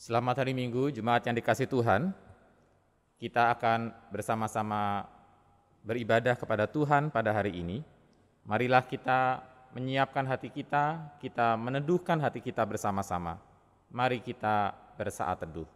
Selamat hari Minggu, jemaat yang dikasihi Tuhan. Kita akan bersama-sama beribadah kepada Tuhan pada hari ini. Marilah kita menyiapkan hati kita meneduhkan hati kita bersama-sama. Mari kita bersaat teduh.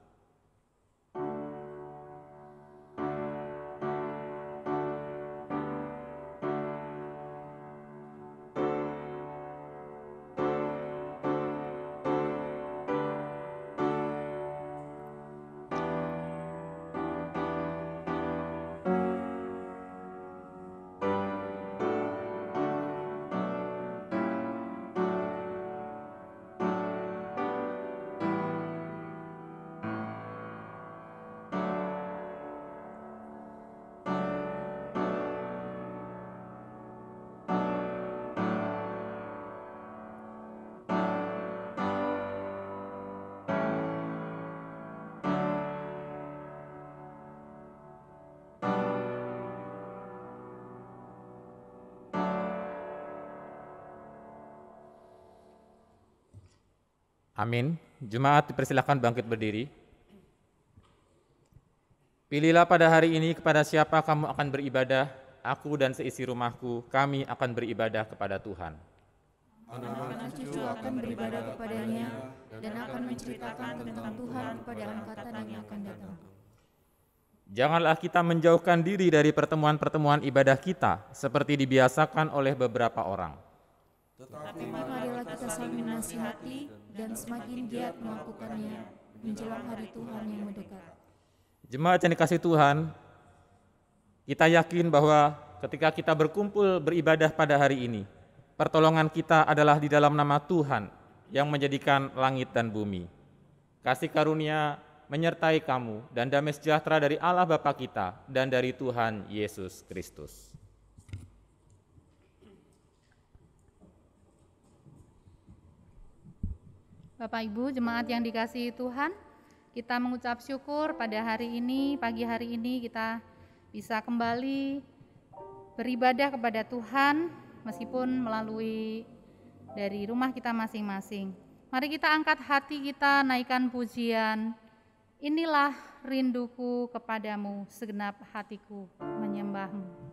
Amin. Jemaat dipersilakan bangkit berdiri. Pilihlah pada hari ini kepada siapa kamu akan beribadah. Aku dan seisi rumahku, kami akan beribadah kepada Tuhan. Anak-anak cucu akan beribadah kepadanya dan akan menceritakan tentang Tuhan kepada angkatan yang akan datang. Janganlah kita menjauhkan diri dari pertemuan-pertemuan ibadah kita seperti dibiasakan oleh beberapa orang. Tetapi marilah kita saling menasihati dan semakin giat melakukannya menjelang hari Tuhan yang mendekat. Jemaat yang dikasihi Tuhan, kita yakin bahwa ketika kita berkumpul beribadah pada hari ini, pertolongan kita adalah di dalam nama Tuhan yang menjadikan langit dan bumi. Kasih karunia menyertai kamu dan damai sejahtera dari Allah Bapa kita dan dari Tuhan Yesus Kristus. Bapak Ibu, jemaat yang dikasihi Tuhan, kita mengucap syukur pada hari ini, pagi hari ini kita bisa kembali beribadah kepada Tuhan meskipun melalui dari rumah kita masing-masing. Mari kita angkat hati kita, naikkan pujian. Inilah rinduku kepadamu, segenap hatiku menyembahmu.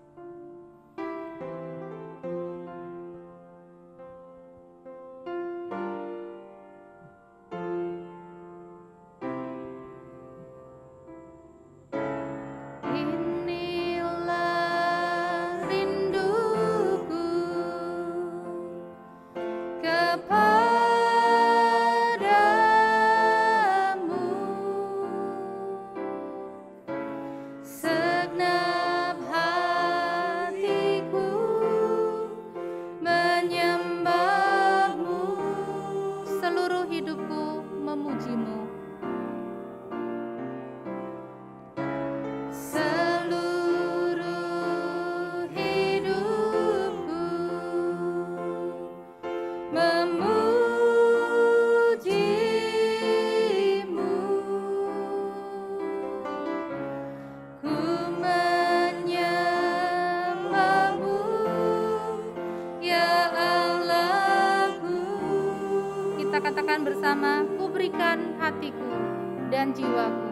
Katakan bersama, ku berikan hatiku dan jiwaku.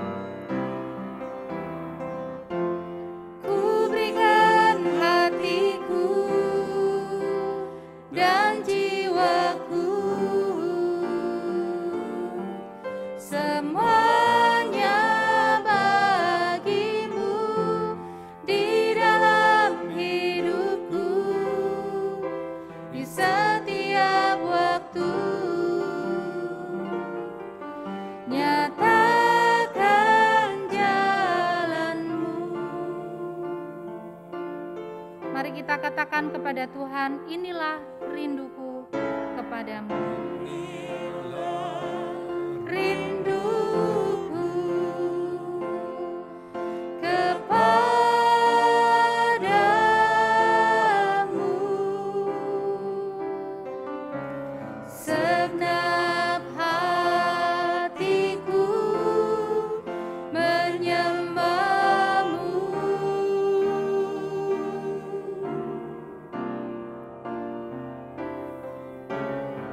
Ku berikan hatiku dan jiwaku, semuanya bagimu di dalam hidupku, di setiap waktu. Nyatakan jalanmu. Mari kita katakan kepada Tuhan, inilah rinduku kepadamu. Rinduku kepadamu, segenap hatiku menyembahmu.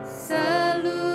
Seluruh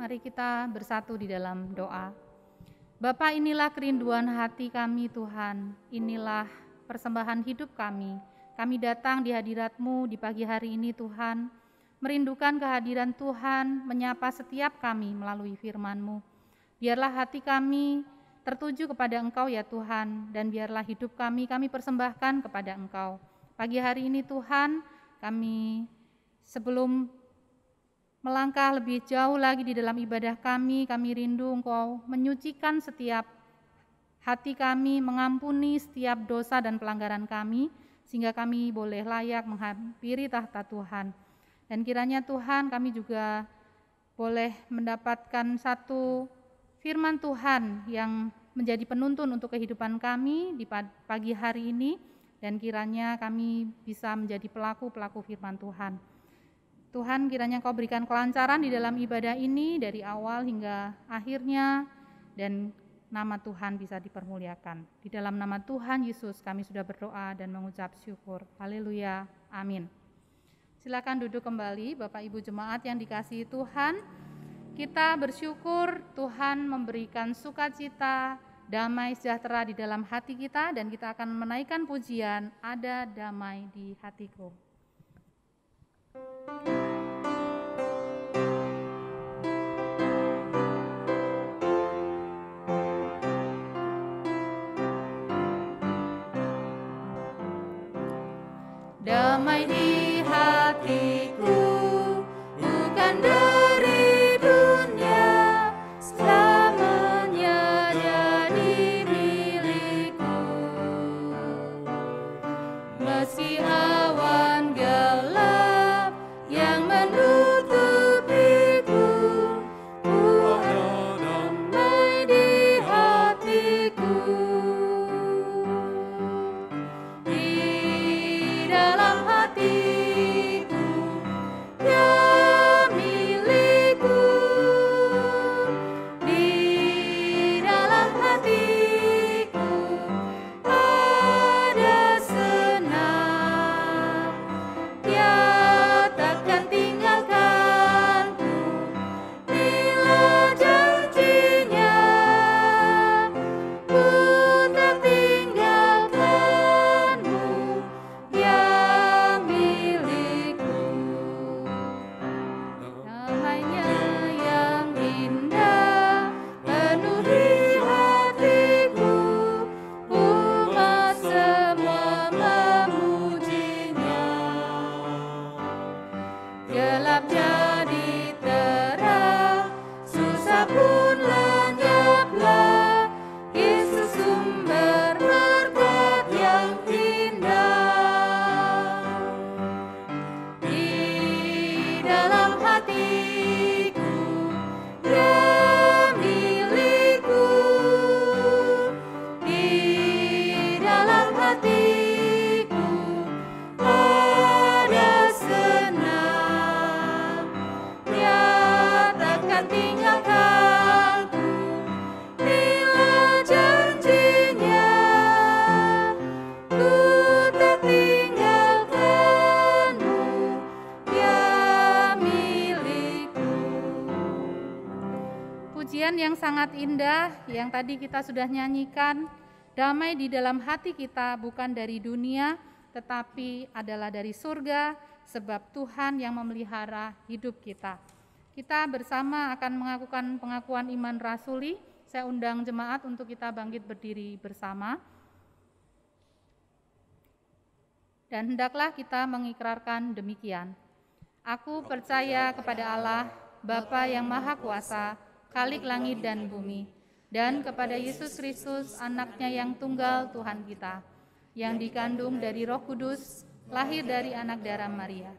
Mari kita bersatu di dalam doa. Bapa, inilah kerinduan hati kami Tuhan, inilah persembahan hidup kami. Kami datang di hadirat-Mu di pagi hari ini Tuhan, merindukan kehadiran Tuhan, menyapa setiap kami melalui firman-Mu. Biarlah hati kami tertuju kepada Engkau ya Tuhan, dan biarlah hidup kami persembahkan kepada Engkau. Pagi hari ini Tuhan, kami sebelum melangkah lebih jauh lagi di dalam ibadah kami rindu Engkau menyucikan setiap hati kami, mengampuni setiap dosa dan pelanggaran kami, sehingga kami boleh layak menghampiri tahta Tuhan. Dan kiranya Tuhan kami juga boleh mendapatkan satu firman Tuhan yang menjadi penuntun untuk kehidupan kami di pagi hari ini, dan kiranya kami bisa menjadi pelaku-pelaku firman Tuhan. Tuhan, kiranya Kau berikan kelancaran di dalam ibadah ini dari awal hingga akhirnya, dan nama Tuhan bisa dipermuliakan. Di dalam nama Tuhan Yesus kami sudah berdoa dan mengucap syukur. Haleluya. Amin. Silakan duduk kembali Bapak Ibu jemaat yang dikasihi Tuhan. Kita bersyukur Tuhan memberikan sukacita, damai sejahtera di dalam hati kita, dan kita akan menaikkan pujian Ada Damai di Hatiku. Damai di hatiku, bukan dari dunia, selamanya jadi milikku. Meski awan gelap yang menutupiku, ku ada damai di hatiku. Dalam hatiku, ya milikku. Di dalam hatiku ada senang, Dia takkan tinggalkanku. Bila janjinya, ku tak tinggalkanmu, yang milikku. Damainya yang indah penuhi hatiku, umat semua memujinya. Gelap jadi terang, susah pun lenyaplah, Yesus sumber berkat yang indah. Di dalam hatiku, ya milikku. Di dalam hatiku ada senang, Dia takkan tinggalkanku. Bila janjinya, ku tak tinggalkanmu, ya milikku. Pujian yang sangat indah yang tadi kita sudah nyanyikan, damai di dalam hati kita bukan dari dunia, tetapi adalah dari surga, sebab Tuhan yang memelihara hidup kita. Kita bersama akan mengakukan pengakuan iman rasuli. Saya undang jemaat untuk kita bangkit berdiri bersama. Dan hendaklah kita mengikrarkan demikian. Aku percaya kepada Allah, Bapa yang Maha Kuasa, Khalik langit dan bumi, dan kepada Yesus Kristus, Anaknya yang tunggal Tuhan kita, yang dikandung dari Roh Kudus, lahir dari anak darah Maria,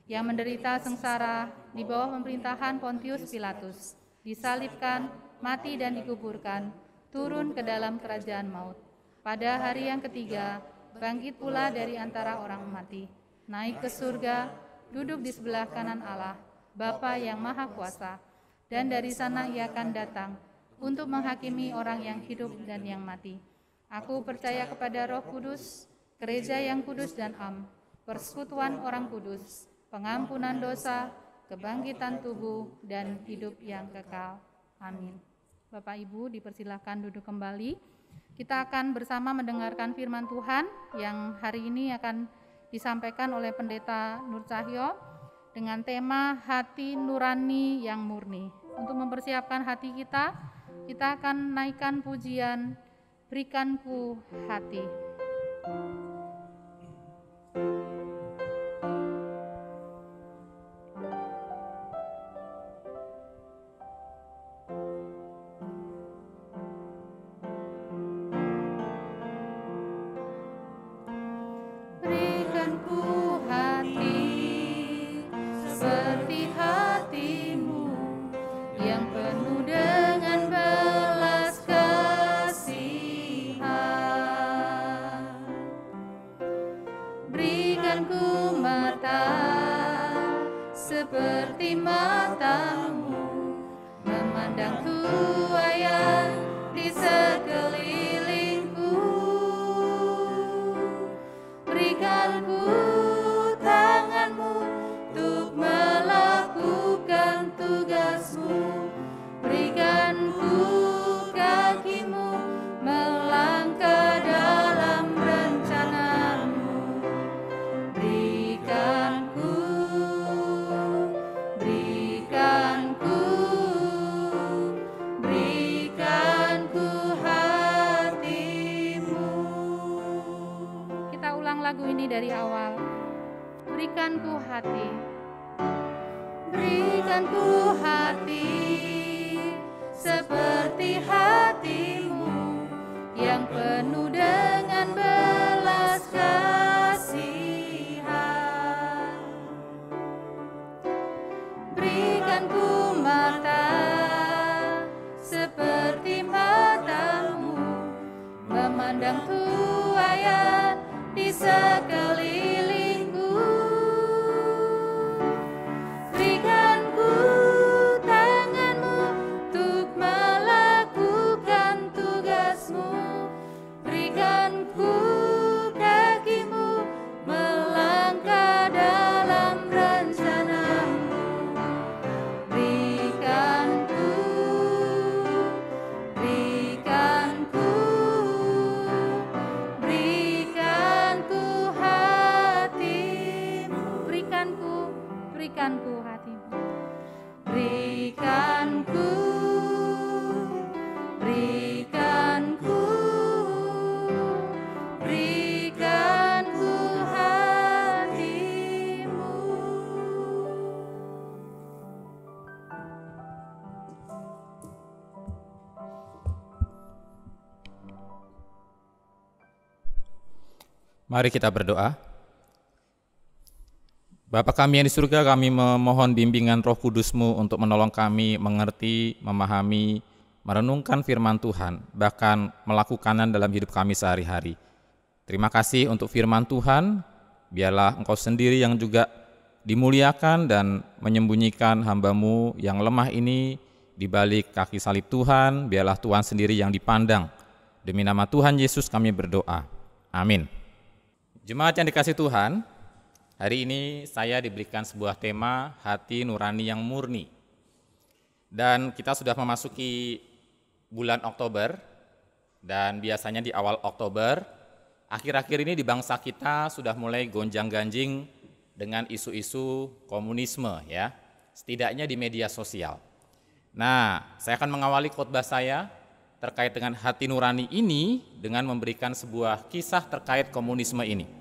yang menderita sengsara di bawah pemerintahan Pontius Pilatus, disalibkan, mati dan dikuburkan, turun ke dalam kerajaan maut. Pada hari yang ketiga, bangkit pula dari antara orang mati, naik ke surga, duduk di sebelah kanan Allah, Bapa yang Maha Kuasa, dan dari sana Ia akan datang untuk menghakimi orang yang hidup dan yang mati. Aku percaya kepada Roh Kudus, gereja yang kudus dan am, persekutuan orang kudus, pengampunan dosa, kebangkitan tubuh, dan hidup yang kekal. Amin. Bapak Ibu dipersilahkan duduk kembali. Kita akan bersama mendengarkan firman Tuhan yang hari ini akan disampaikan oleh Pendeta Nur Cahyo dengan tema hati nurani yang murni. Untuk mempersiapkan hati kita akan naikkan pujian Berikanku Hati. Seperti matamu memandang tuayan di sekelilingku. Berikanku tanganmu untuk melakukan tugasmu. Berikanku kakimu melangkah dalam rencanamu. Berikanku hatimu. Kita ulang lagu ini dari awal. Berikanku hati. Berikanku hati seperti hatimu yang penuh dengan belas kasihan. Berikanku mata seperti matamu memandang tuayan di sekelilingku. Berikanku tanganmu untuk melakukan tugasmu. Berikanku kakimu melangkah dalam rencanamu. Berikanku hatimu. Berikanku hatimu. Berikanku hatimu. Mari kita berdoa. Bapa kami yang di surga, kami memohon bimbingan Roh Kudus-Mu untuk menolong kami mengerti, memahami, merenungkan firman Tuhan, bahkan melakukannya dalam hidup kami sehari-hari. Terima kasih untuk firman Tuhan, biarlah Engkau sendiri yang juga dimuliakan dan menyembunyikan hamba-Mu yang lemah ini di balik kaki salib Tuhan, biarlah Tuhan sendiri yang dipandang. Demi nama Tuhan Yesus kami berdoa. Amin. Jemaat yang dikasihi Tuhan, hari ini saya diberikan sebuah tema hati nurani yang murni. Dan kita sudah memasuki bulan Oktober, dan biasanya di awal Oktober, akhir-akhir ini di bangsa kita sudah mulai gonjang-ganjing dengan isu-isu komunisme ya, setidaknya di media sosial. Nah, saya akan mengawali khotbah saya terkait dengan hati nurani ini dengan memberikan sebuah kisah terkait komunisme ini.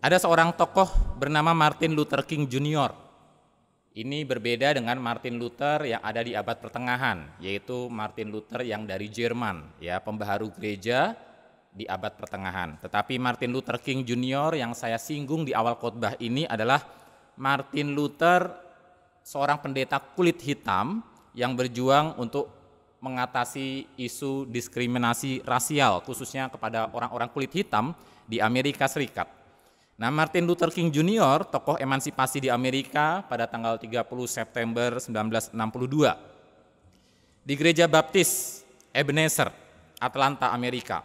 Ada seorang tokoh bernama Martin Luther King Jr. Ini berbeda dengan Martin Luther yang ada di abad pertengahan, yaitu Martin Luther yang dari Jerman, ya, pembaharu gereja di abad pertengahan. Tetapi Martin Luther King Jr. yang saya singgung di awal khotbah ini adalah Martin Luther, seorang pendeta kulit hitam yang berjuang untuk mengatasi isu diskriminasi rasial, khususnya kepada orang-orang kulit hitam di Amerika Serikat. Nah, Martin Luther King Jr., tokoh emansipasi di Amerika pada tanggal 30 September 1962 di Gereja Baptis Ebenezer, Atlanta, Amerika,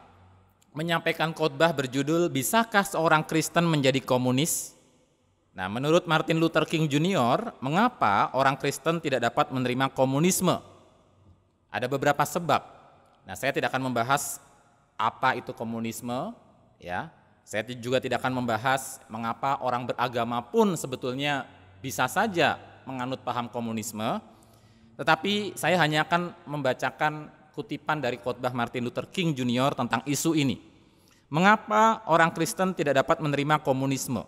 menyampaikan khotbah berjudul "Bisakah seorang Kristen menjadi komunis?" Nah, menurut Martin Luther King Jr., mengapa orang Kristen tidak dapat menerima komunisme? Ada beberapa sebab. Nah, saya tidak akan membahas apa itu komunisme, ya. Saya juga tidak akan membahas mengapa orang beragama pun sebetulnya bisa saja menganut paham komunisme. Tetapi saya hanya akan membacakan kutipan dari khotbah Martin Luther King Jr. tentang isu ini. Mengapa orang Kristen tidak dapat menerima komunisme?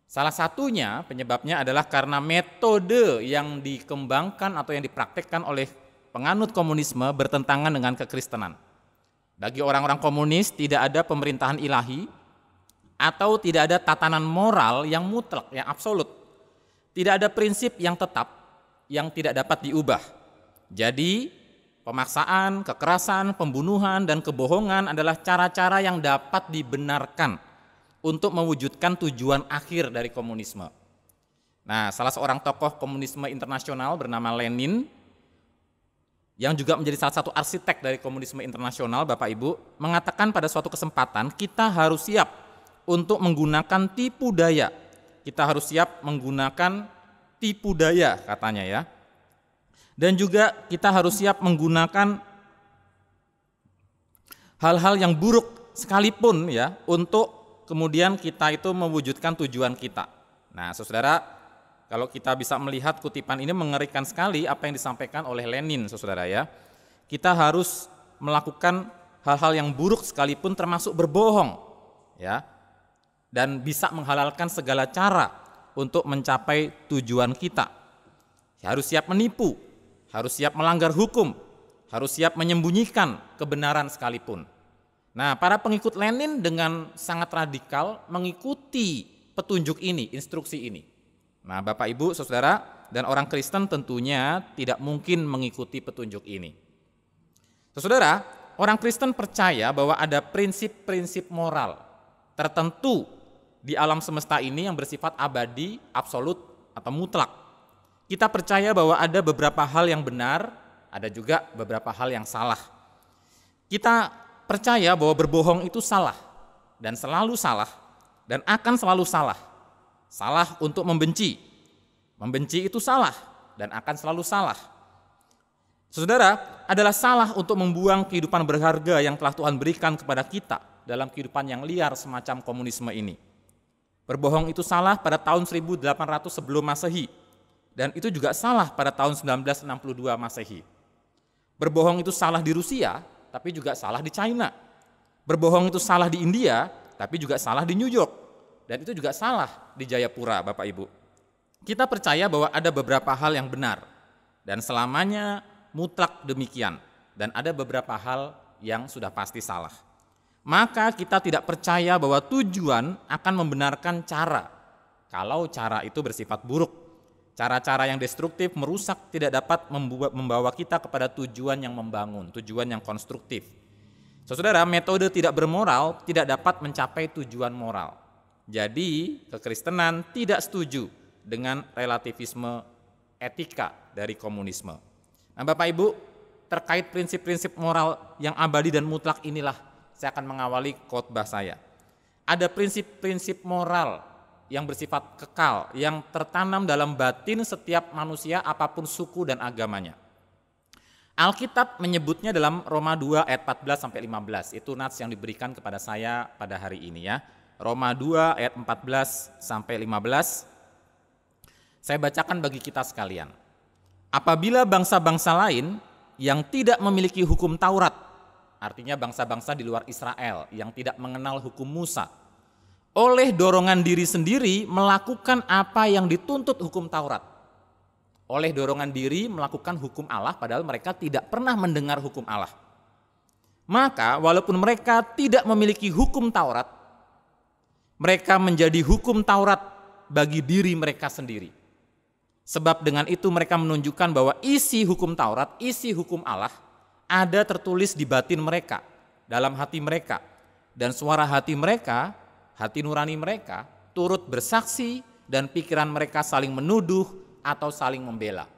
Salah satunya penyebabnya adalah karena metode yang dikembangkan atau yang dipraktekkan oleh penganut komunisme bertentangan dengan kekristenan. Bagi orang-orang komunis tidak ada pemerintahan ilahi atau tidak ada tatanan moral yang mutlak, yang absolut. Tidak ada prinsip yang tetap yang tidak dapat diubah. Jadi pemaksaan, kekerasan, pembunuhan, dan kebohongan adalah cara-cara yang dapat dibenarkan untuk mewujudkan tujuan akhir dari komunisme. Nah, salah seorang tokoh komunisme internasional bernama Lenin, yang juga menjadi salah satu arsitek dari komunisme internasional, Bapak Ibu, mengatakan pada suatu kesempatan kita harus siap untuk menggunakan tipu daya. Kita harus siap menggunakan tipu daya, katanya ya. Dan juga kita harus siap menggunakan hal-hal yang buruk sekalipun ya untuk kemudian kita itu mewujudkan tujuan kita. Nah, saudara, kalau kita bisa melihat kutipan ini mengerikan sekali apa yang disampaikan oleh Lenin, saudara ya. Kita harus melakukan hal-hal yang buruk sekalipun termasuk berbohong, ya, dan bisa menghalalkan segala cara untuk mencapai tujuan kita. Harus siap menipu, harus siap melanggar hukum, harus siap menyembunyikan kebenaran sekalipun. Nah, para pengikut Lenin dengan sangat radikal mengikuti petunjuk ini, instruksi ini. Nah, Bapak Ibu, Saudara, dan orang Kristen tentunya tidak mungkin mengikuti petunjuk ini. Saudara, orang Kristen percaya bahwa ada prinsip-prinsip moral tertentu di alam semesta ini yang bersifat abadi, absolut, atau mutlak. Kita percaya bahwa ada beberapa hal yang benar, ada juga beberapa hal yang salah. Kita percaya bahwa berbohong itu salah dan selalu salah dan akan selalu salah. Salah untuk membenci. Membenci itu salah dan akan selalu salah. Saudara, adalah salah untuk membuang kehidupan berharga yang telah Tuhan berikan kepada kita dalam kehidupan yang liar semacam komunisme ini. Berbohong itu salah pada tahun 1800 sebelum Masehi dan itu juga salah pada tahun 1962 Masehi. Berbohong itu salah di Rusia, tapi juga salah di China. Berbohong itu salah di India, tapi juga salah di New York. Dan itu juga salah di Jayapura, Bapak Ibu. Kita percaya bahwa ada beberapa hal yang benar, dan selamanya mutlak demikian. Dan ada beberapa hal yang sudah pasti salah. Maka kita tidak percaya bahwa tujuan akan membenarkan cara, kalau cara itu bersifat buruk. Cara-cara yang destruktif, merusak, tidak dapat membawa kita kepada tujuan yang membangun, tujuan yang konstruktif. Saudara, metode tidak bermoral tidak dapat mencapai tujuan moral. Jadi, kekristenan tidak setuju dengan relativisme etika dari komunisme. Nah, Bapak Ibu, terkait prinsip-prinsip moral yang abadi dan mutlak inilah saya akan mengawali khotbah saya. Ada prinsip-prinsip moral yang bersifat kekal, yang tertanam dalam batin setiap manusia apapun suku dan agamanya. Alkitab menyebutnya dalam Roma 2 ayat 14-15, itu nats yang diberikan kepada saya pada hari ini ya. Roma 2 ayat 14-15, saya bacakan bagi kita sekalian. Apabila bangsa-bangsa lain yang tidak memiliki hukum Taurat, artinya bangsa-bangsa di luar Israel yang tidak mengenal hukum Musa, oleh dorongan diri sendiri melakukan apa yang dituntut hukum Taurat. Oleh dorongan diri melakukan hukum Allah padahal mereka tidak pernah mendengar hukum Allah. Maka walaupun mereka tidak memiliki hukum Taurat, mereka menjadi hukum Taurat bagi diri mereka sendiri. Sebab dengan itu mereka menunjukkan bahwa isi hukum Taurat, isi hukum Allah ada tertulis di batin mereka, dalam hati mereka. Dan suara hati mereka, hati nurani mereka turut bersaksi dan pikiran mereka saling menuduh atau saling membela.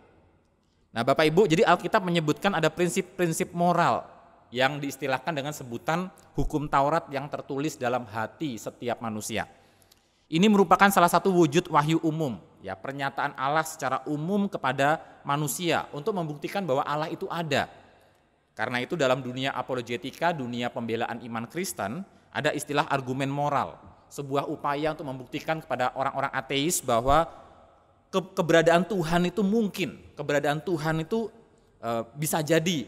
Nah, Bapak Ibu, jadi Alkitab menyebutkan ada prinsip-prinsip moral yang diistilahkan dengan sebutan hukum Taurat yang tertulis dalam hati setiap manusia. Ini merupakan salah satu wujud wahyu umum, ya, pernyataan Allah secara umum kepada manusia untuk membuktikan bahwa Allah itu ada. Karena itu dalam dunia apologetika, dunia pembelaan iman Kristen, ada istilah argumen moral, sebuah upaya untuk membuktikan kepada orang-orang ateis bahwa keberadaan Tuhan itu mungkin, keberadaan Tuhan itu bisa jadi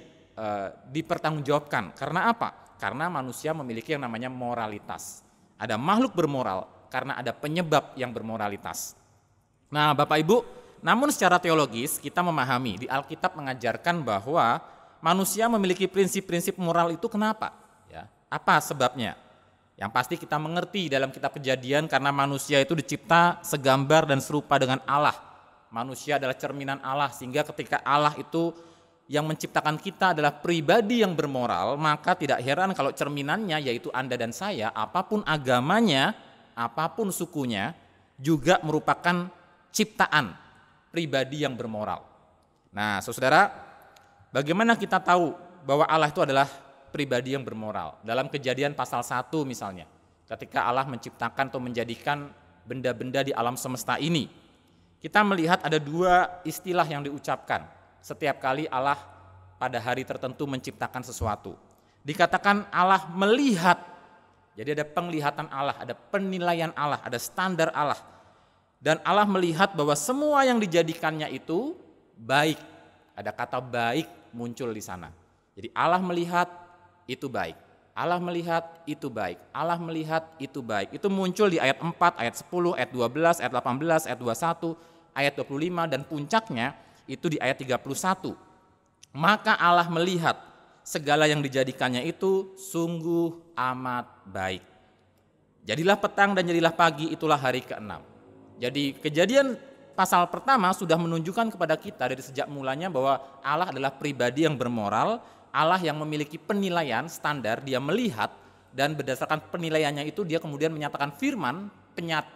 dipertanggungjawabkan. Karena apa? Karena manusia memiliki yang namanya moralitas. Ada makhluk bermoral karena ada penyebab yang bermoralitas. Nah, Bapak Ibu, namun secara teologis kita memahami di Alkitab mengajarkan bahwa manusia memiliki prinsip-prinsip moral itu kenapa? Ya, apa sebabnya? Yang pasti kita mengerti dalam kitab Kejadian karena manusia itu dicipta segambar dan serupa dengan Allah. Manusia adalah cerminan Allah, sehingga ketika Allah itu yang menciptakan kita adalah pribadi yang bermoral, maka tidak heran kalau cerminannya yaitu Anda dan saya, apapun agamanya, apapun sukunya, juga merupakan ciptaan pribadi yang bermoral. Nah, saudara, bagaimana kita tahu bahwa Allah itu adalah pribadi yang bermoral? Dalam Kejadian pasal 1 misalnya, ketika Allah menciptakan atau menjadikan benda-benda di alam semesta ini, kita melihat ada dua istilah yang diucapkan setiap kali Allah pada hari tertentu menciptakan sesuatu. Dikatakan Allah melihat, jadi ada penglihatan Allah, ada penilaian Allah, ada standar Allah. Dan Allah melihat bahwa semua yang dijadikannya itu baik. Ada kata baik muncul di sana. Jadi Allah melihat itu baik. Allah melihat itu baik. Allah melihat itu baik. Itu muncul di ayat 4, ayat 10, ayat 12, ayat 18, ayat 21, ayat 25, dan puncaknya itu di ayat 31. Maka Allah melihat segala yang dijadikannya itu sungguh amat baik. Jadilah petang dan jadilah pagi, itulah hari ke-6. Jadi Kejadian pasal pertama sudah menunjukkan kepada kita dari sejak mulanya bahwa Allah adalah pribadi yang bermoral, Allah yang memiliki penilaian standar, dia melihat dan berdasarkan penilaiannya itu dia kemudian menyatakan firman,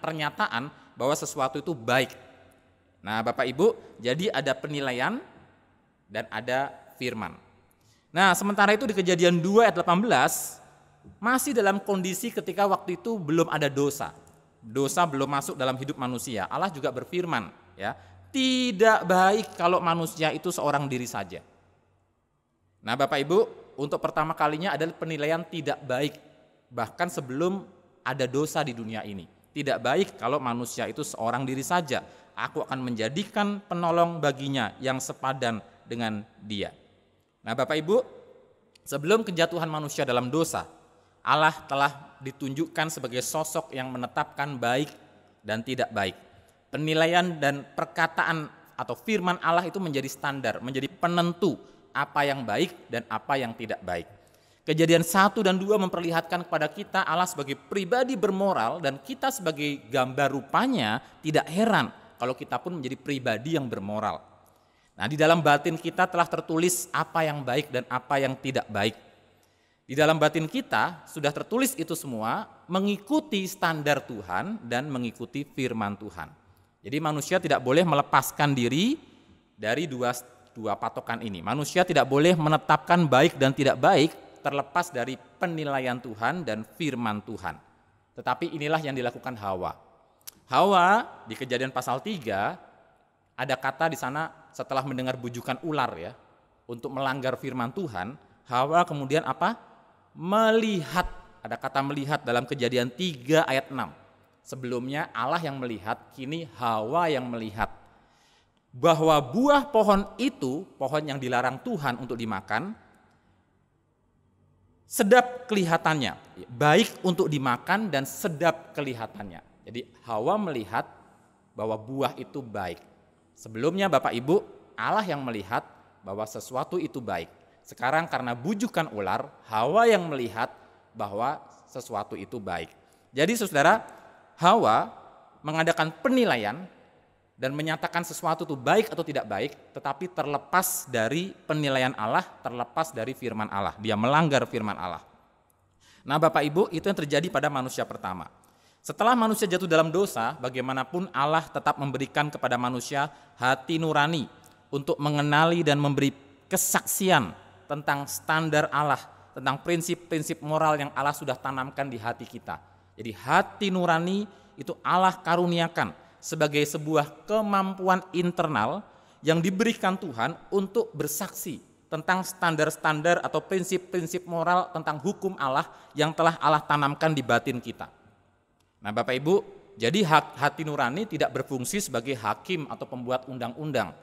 pernyataan bahwa sesuatu itu baik. Nah, Bapak Ibu, jadi ada penilaian dan ada firman. Nah, sementara itu di Kejadian 2 ayat 18 masih dalam kondisi ketika waktu itu belum ada dosa. Dosa belum masuk dalam hidup manusia. Allah juga berfirman, ya, tidak baik kalau manusia itu seorang diri saja. Nah, Bapak Ibu, untuk pertama kalinya adalah penilaian tidak baik bahkan sebelum ada dosa di dunia ini. Tidak baik kalau manusia itu seorang diri saja. Aku akan menjadikan penolong baginya yang sepadan dengan dia. Nah, Bapak Ibu, sebelum kejatuhan manusia dalam dosa, Allah telah ditunjukkan sebagai sosok yang menetapkan baik dan tidak baik. Penilaian dan perkataan atau firman Allah itu menjadi standar, menjadi penentu apa yang baik dan apa yang tidak baik. Kejadian 1 dan 2 memperlihatkan kepada kita Allah sebagai pribadi bermoral dan kita sebagai gambar rupanya tidak heran kalau kita pun menjadi pribadi yang bermoral. Nah, di dalam batin kita telah tertulis apa yang baik dan apa yang tidak baik. Di dalam batin kita sudah tertulis itu semua mengikuti standar Tuhan dan mengikuti firman Tuhan. Jadi manusia tidak boleh melepaskan diri dari dua patokan ini. Manusia tidak boleh menetapkan baik dan tidak baik terlepas dari penilaian Tuhan dan firman Tuhan. Tetapi inilah yang dilakukan Hawa. Hawa di Kejadian pasal 3 ada kata di sana setelah mendengar bujukan ular, ya, untuk melanggar firman Tuhan, Hawa kemudian apa? Melihat. Ada kata melihat dalam Kejadian 3 ayat 6. Sebelumnya Allah yang melihat, kini Hawa yang melihat bahwa buah pohon itu, pohon yang dilarang Tuhan untuk dimakan, sedap kelihatannya, baik untuk dimakan dan sedap kelihatannya. Jadi Hawa melihat bahwa buah itu baik. Sebelumnya Bapak Ibu, Allah yang melihat bahwa sesuatu itu baik. Sekarang karena bujukan ular, Hawa yang melihat bahwa sesuatu itu baik. Jadi saudara, Hawa mengadakan penilaian dan menyatakan sesuatu itu baik atau tidak baik, tetapi terlepas dari penilaian Allah, terlepas dari firman Allah. Dia melanggar firman Allah. Nah, Bapak Ibu, itu yang terjadi pada manusia pertama. Setelah manusia jatuh dalam dosa, bagaimanapun Allah tetap memberikan kepada manusia hati nurani untuk mengenali dan memberi kesaksian tentang standar Allah, tentang prinsip-prinsip moral yang Allah sudah tanamkan di hati kita. Jadi hati nurani itu Allah karuniakan sebagai sebuah kemampuan internal yang diberikan Tuhan untuk bersaksi tentang standar-standar atau prinsip-prinsip moral tentang hukum Allah yang telah Allah tanamkan di batin kita. Nah Bapak Ibu, jadi hati nurani tidak berfungsi sebagai hakim atau pembuat undang-undang.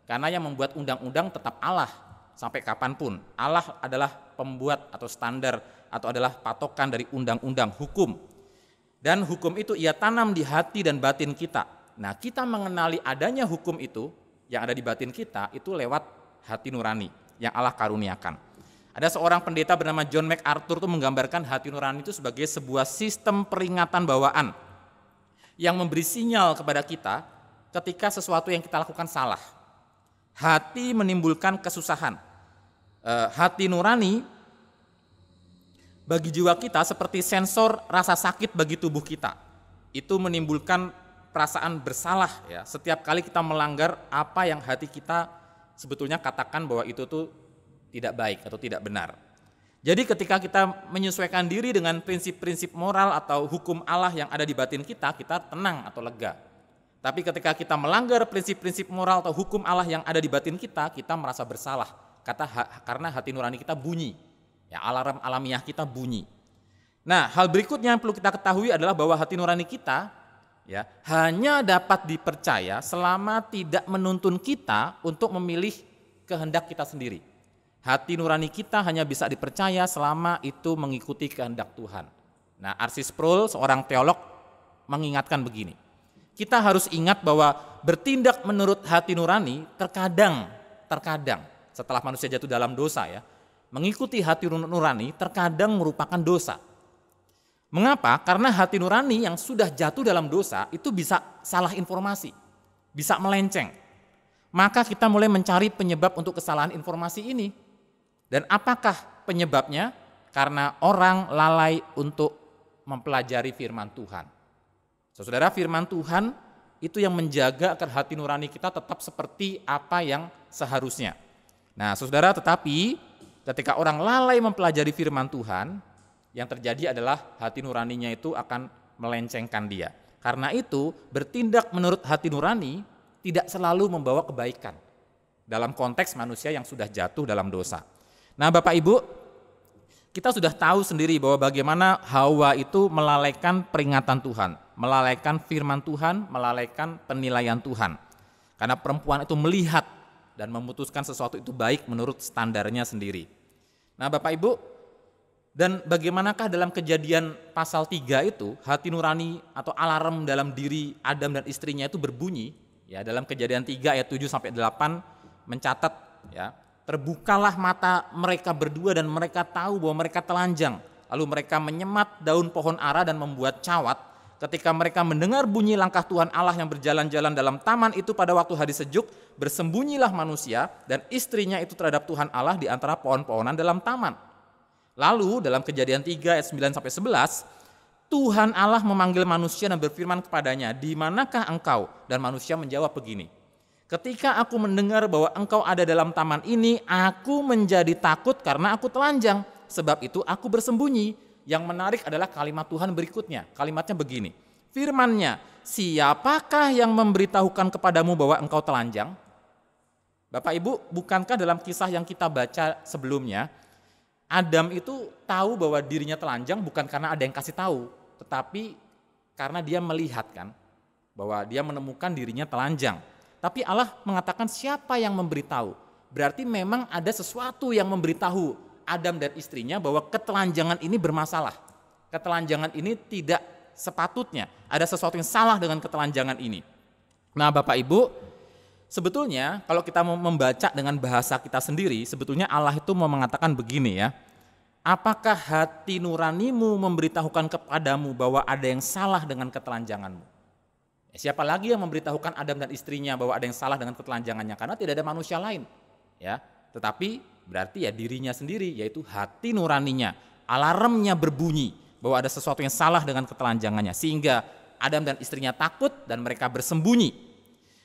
Karena yang membuat undang-undang tetap Allah sampai kapanpun. Allah adalah pembuat atau standar atau adalah patokan dari undang-undang hukum. Dan hukum itu ia tanam di hati dan batin kita. Nah kita mengenali adanya hukum itu yang ada di batin kita itu lewat hati nurani yang Allah karuniakan. Ada seorang pendeta bernama John MacArthur itu menggambarkan hati nurani itu sebagai sebuah sistem peringatan bawaan yang memberi sinyal kepada kita ketika sesuatu yang kita lakukan salah. Hati menimbulkan kesusahan. Hati nurani bagi jiwa kita seperti sensor rasa sakit bagi tubuh kita. Itu menimbulkan perasaan bersalah ya. Setiap kali kita melanggar apa yang hati kita sebetulnya katakan bahwa itu tuh tidak baik atau tidak benar. Jadi ketika kita menyesuaikan diri dengan prinsip-prinsip moral atau hukum Allah yang ada di batin kita tenang atau lega. Tapi ketika kita melanggar prinsip-prinsip moral atau hukum Allah yang ada di batin kita merasa bersalah. Karena hati nurani kita bunyi. Ya, alarm alamiah kita bunyi. Nah, hal berikutnya yang perlu kita ketahui adalah bahwa hati nurani kita ya hanya dapat dipercaya selama tidak menuntun kita untuk memilih kehendak kita sendiri. Hati nurani kita hanya bisa dipercaya selama itu mengikuti kehendak Tuhan. Nah, R.C. Sproul, seorang teolog, mengingatkan begini. Kita harus ingat bahwa bertindak menurut hati nurani terkadang setelah manusia jatuh dalam dosa ya, mengikuti hati nurani terkadang merupakan dosa. Mengapa? Karena hati nurani yang sudah jatuh dalam dosa itu bisa salah informasi, bisa melenceng. Maka kita mulai mencari penyebab untuk kesalahan informasi ini. Dan apakah penyebabnya? Karena orang lalai untuk mempelajari firman Tuhan. Saudara, firman Tuhan itu yang menjaga agar hati nurani kita tetap seperti apa yang seharusnya. Nah, saudara, tetapi ketika orang lalai mempelajari firman Tuhan, yang terjadi adalah hati nuraninya itu akan melencengkan dia. Karena itu, bertindak menurut hati nurani tidak selalu membawa kebaikan dalam konteks manusia yang sudah jatuh dalam dosa. Nah Bapak Ibu, kita sudah tahu sendiri bahwa bagaimana Hawa itu melalaikan peringatan Tuhan, melalaikan firman Tuhan, melalaikan penilaian Tuhan. Karena perempuan itu melihat dan memutuskan sesuatu itu baik menurut standarnya sendiri. Nah Bapak Ibu, dan bagaimanakah dalam Kejadian pasal 3 itu hati nurani atau alarm dalam diri Adam dan istrinya itu berbunyi. Ya, dalam Kejadian 3 ayat 7 sampai 8 mencatat ya, terbukalah mata mereka berdua dan mereka tahu bahwa mereka telanjang. Lalu mereka menyemat daun pohon ara dan membuat cawat. Ketika mereka mendengar bunyi langkah Tuhan Allah yang berjalan-jalan dalam taman itu pada waktu hari sejuk, bersembunyilah manusia dan istrinya itu terhadap Tuhan Allah di antara pohon-pohonan dalam taman. Lalu dalam Kejadian 3 ayat 9 sampai 11, Tuhan Allah memanggil manusia dan berfirman kepadanya, "Di manakah engkau?" Dan manusia menjawab begini, "Ketika aku mendengar bahwa engkau ada dalam taman ini, aku menjadi takut karena aku telanjang. Sebab itu aku bersembunyi." Yang menarik adalah kalimat Tuhan berikutnya. Kalimatnya begini, firman-Nya, "Siapakah yang memberitahukan kepadamu bahwa engkau telanjang?" Bapak Ibu, bukankah dalam kisah yang kita baca sebelumnya, Adam itu tahu bahwa dirinya telanjang bukan karena ada yang kasih tahu, tetapi karena dia melihat kan, bahwa dia menemukan dirinya telanjang. Tapi Allah mengatakan siapa yang memberitahu. Berarti memang ada sesuatu yang memberitahu Adam dan istrinya bahwa ketelanjangan ini bermasalah. Ketelanjangan ini tidak sepatutnya. Ada sesuatu yang salah dengan ketelanjangan ini. Nah Bapak Ibu, sebetulnya kalau kita mau membaca dengan bahasa kita sendiri, sebetulnya Allah itu mau mengatakan begini ya. Apakah hati nuranimu memberitahukan kepadamu bahwa ada yang salah dengan ketelanjanganmu? Siapa lagi yang memberitahukan Adam dan istrinya bahwa ada yang salah dengan ketelanjangannya? Karena tidak ada manusia lain. Ya, tetapi berarti ya dirinya sendiri, yaitu hati nuraninya. Alarmnya berbunyi bahwa ada sesuatu yang salah dengan ketelanjangannya. Sehingga Adam dan istrinya takut dan mereka bersembunyi.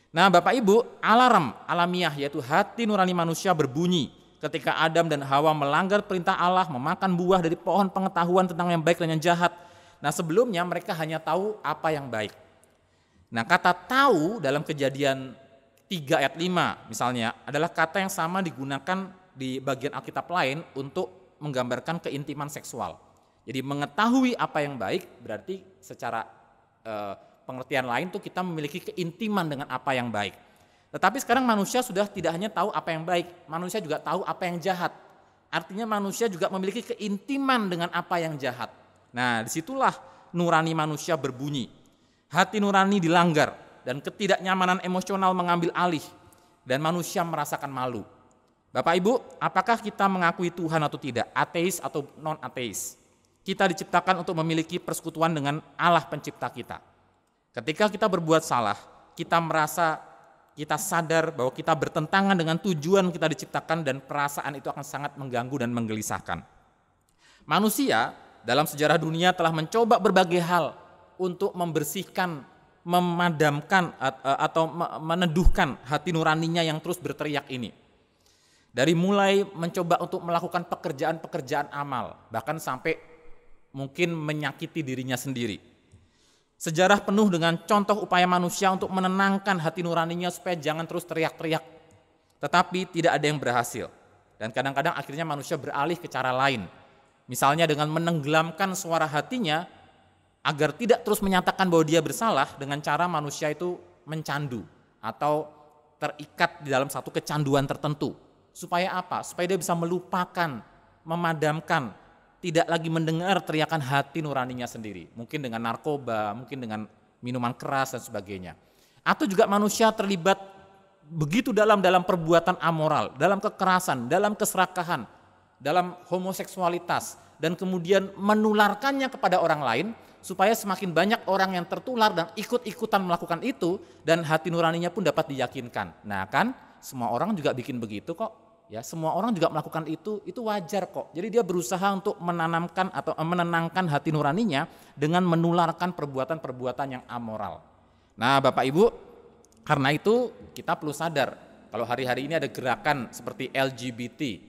Nah Bapak Ibu, alarm alamiah yaitu hati nurani manusia berbunyi ketika Adam dan Hawa melanggar perintah Allah, memakan buah dari pohon pengetahuan tentang yang baik dan yang jahat. Nah, sebelumnya mereka hanya tahu apa yang baik. Nah, kata tahu dalam Kejadian 3 ayat 5 misalnya adalah kata yang sama digunakan di bagian Alkitab lain untuk menggambarkan keintiman seksual. Jadi mengetahui apa yang baik berarti secara pengertian lain tuh kita memiliki keintiman dengan apa yang baik. Tetapi sekarang manusia sudah tidak hanya tahu apa yang baik, manusia juga tahu apa yang jahat. Artinya manusia juga memiliki keintiman dengan apa yang jahat. Nah, disitulah nurani manusia berbunyi. Hati nurani dilanggar dan ketidaknyamanan emosional mengambil alih dan manusia merasakan malu. Bapak Ibu, apakah kita mengakui Tuhan atau tidak, ateis atau non-ateis? Kita diciptakan untuk memiliki persekutuan dengan Allah pencipta kita. Ketika kita berbuat salah, kita merasa, kita sadar bahwa kita bertentangan dengan tujuan kita diciptakan dan perasaan itu akan sangat mengganggu dan menggelisahkan. Manusia dalam sejarah dunia telah mencoba berbagai hal untuk membersihkan, memadamkan atau meneduhkan hati nuraninya yang terus berteriak ini. Dari mulai mencoba untuk melakukan pekerjaan-pekerjaan amal, bahkan sampai mungkin menyakiti dirinya sendiri. Sejarah penuh dengan contoh upaya manusia untuk menenangkan hati nuraninya supaya jangan terus teriak-teriak. Tetapi tidak ada yang berhasil. Dan kadang-kadang akhirnya manusia beralih ke cara lain. Misalnya dengan menenggelamkan suara hatinya agar tidak terus menyatakan bahwa dia bersalah dengan cara manusia itu mencandu atau terikat di dalam satu kecanduan tertentu. Supaya apa? Supaya dia bisa melupakan, memadamkan, tidak lagi mendengar teriakan hati nuraninya sendiri. Mungkin dengan narkoba, mungkin dengan minuman keras dan sebagainya. Atau juga manusia terlibat begitu dalam perbuatan amoral, dalam kekerasan, dalam keserakahan, dalam homoseksualitas, dan kemudian menularkannya kepada orang lain, supaya semakin banyak orang yang tertular dan ikut-ikutan melakukan itu, dan hati nuraninya pun dapat diyakinkan. Nah kan, semua orang juga bikin begitu kok. Ya, semua orang juga melakukan itu wajar kok. Jadi dia berusaha untuk menanamkan atau menenangkan hati nuraninya dengan menularkan perbuatan-perbuatan yang amoral. Nah, Bapak Ibu, karena itu kita perlu sadar kalau hari-hari ini ada gerakan seperti LGBT,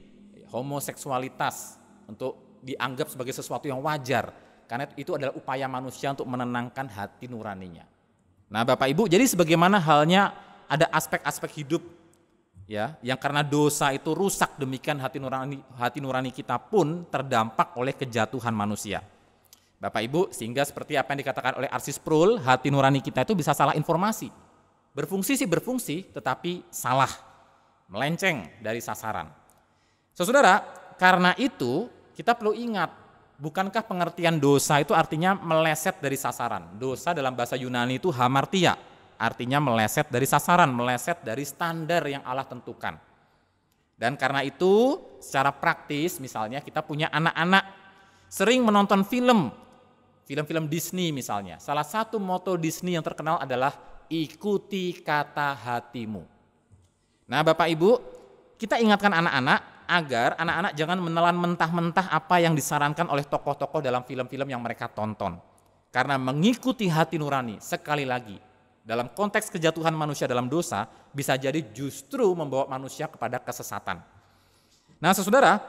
homoseksualitas untuk dianggap sebagai sesuatu yang wajar, karena itu adalah upaya manusia untuk menenangkan hati nuraninya. Nah, Bapak Ibu, jadi sebagaimana halnya ada aspek-aspek hidup ya, yang karena dosa itu rusak, demikian hati nurani kita pun terdampak oleh kejatuhan manusia. Bapak Ibu, sehingga seperti apa yang dikatakan oleh R.C. Sproul, hati nurani kita itu bisa salah informasi. Berfungsi sih berfungsi, tetapi salah, melenceng dari sasaran. Saudara, karena itu kita perlu ingat, bukankah pengertian dosa itu artinya meleset dari sasaran? Dosa dalam bahasa Yunani itu hamartia. Artinya meleset dari sasaran, meleset dari standar yang Allah tentukan. Dan karena itu secara praktis misalnya kita punya anak-anak sering menonton film-film Disney misalnya. Salah satu moto Disney yang terkenal adalah ikuti kata hatimu. Nah Bapak Ibu, kita ingatkan anak-anak agar anak-anak jangan menelan mentah-mentah apa yang disarankan oleh tokoh-tokoh dalam film-film yang mereka tonton. Karena mengikuti hati nurani sekali lagi, dalam konteks kejatuhan manusia dalam dosa, bisa jadi justru membawa manusia kepada kesesatan. Nah saudara,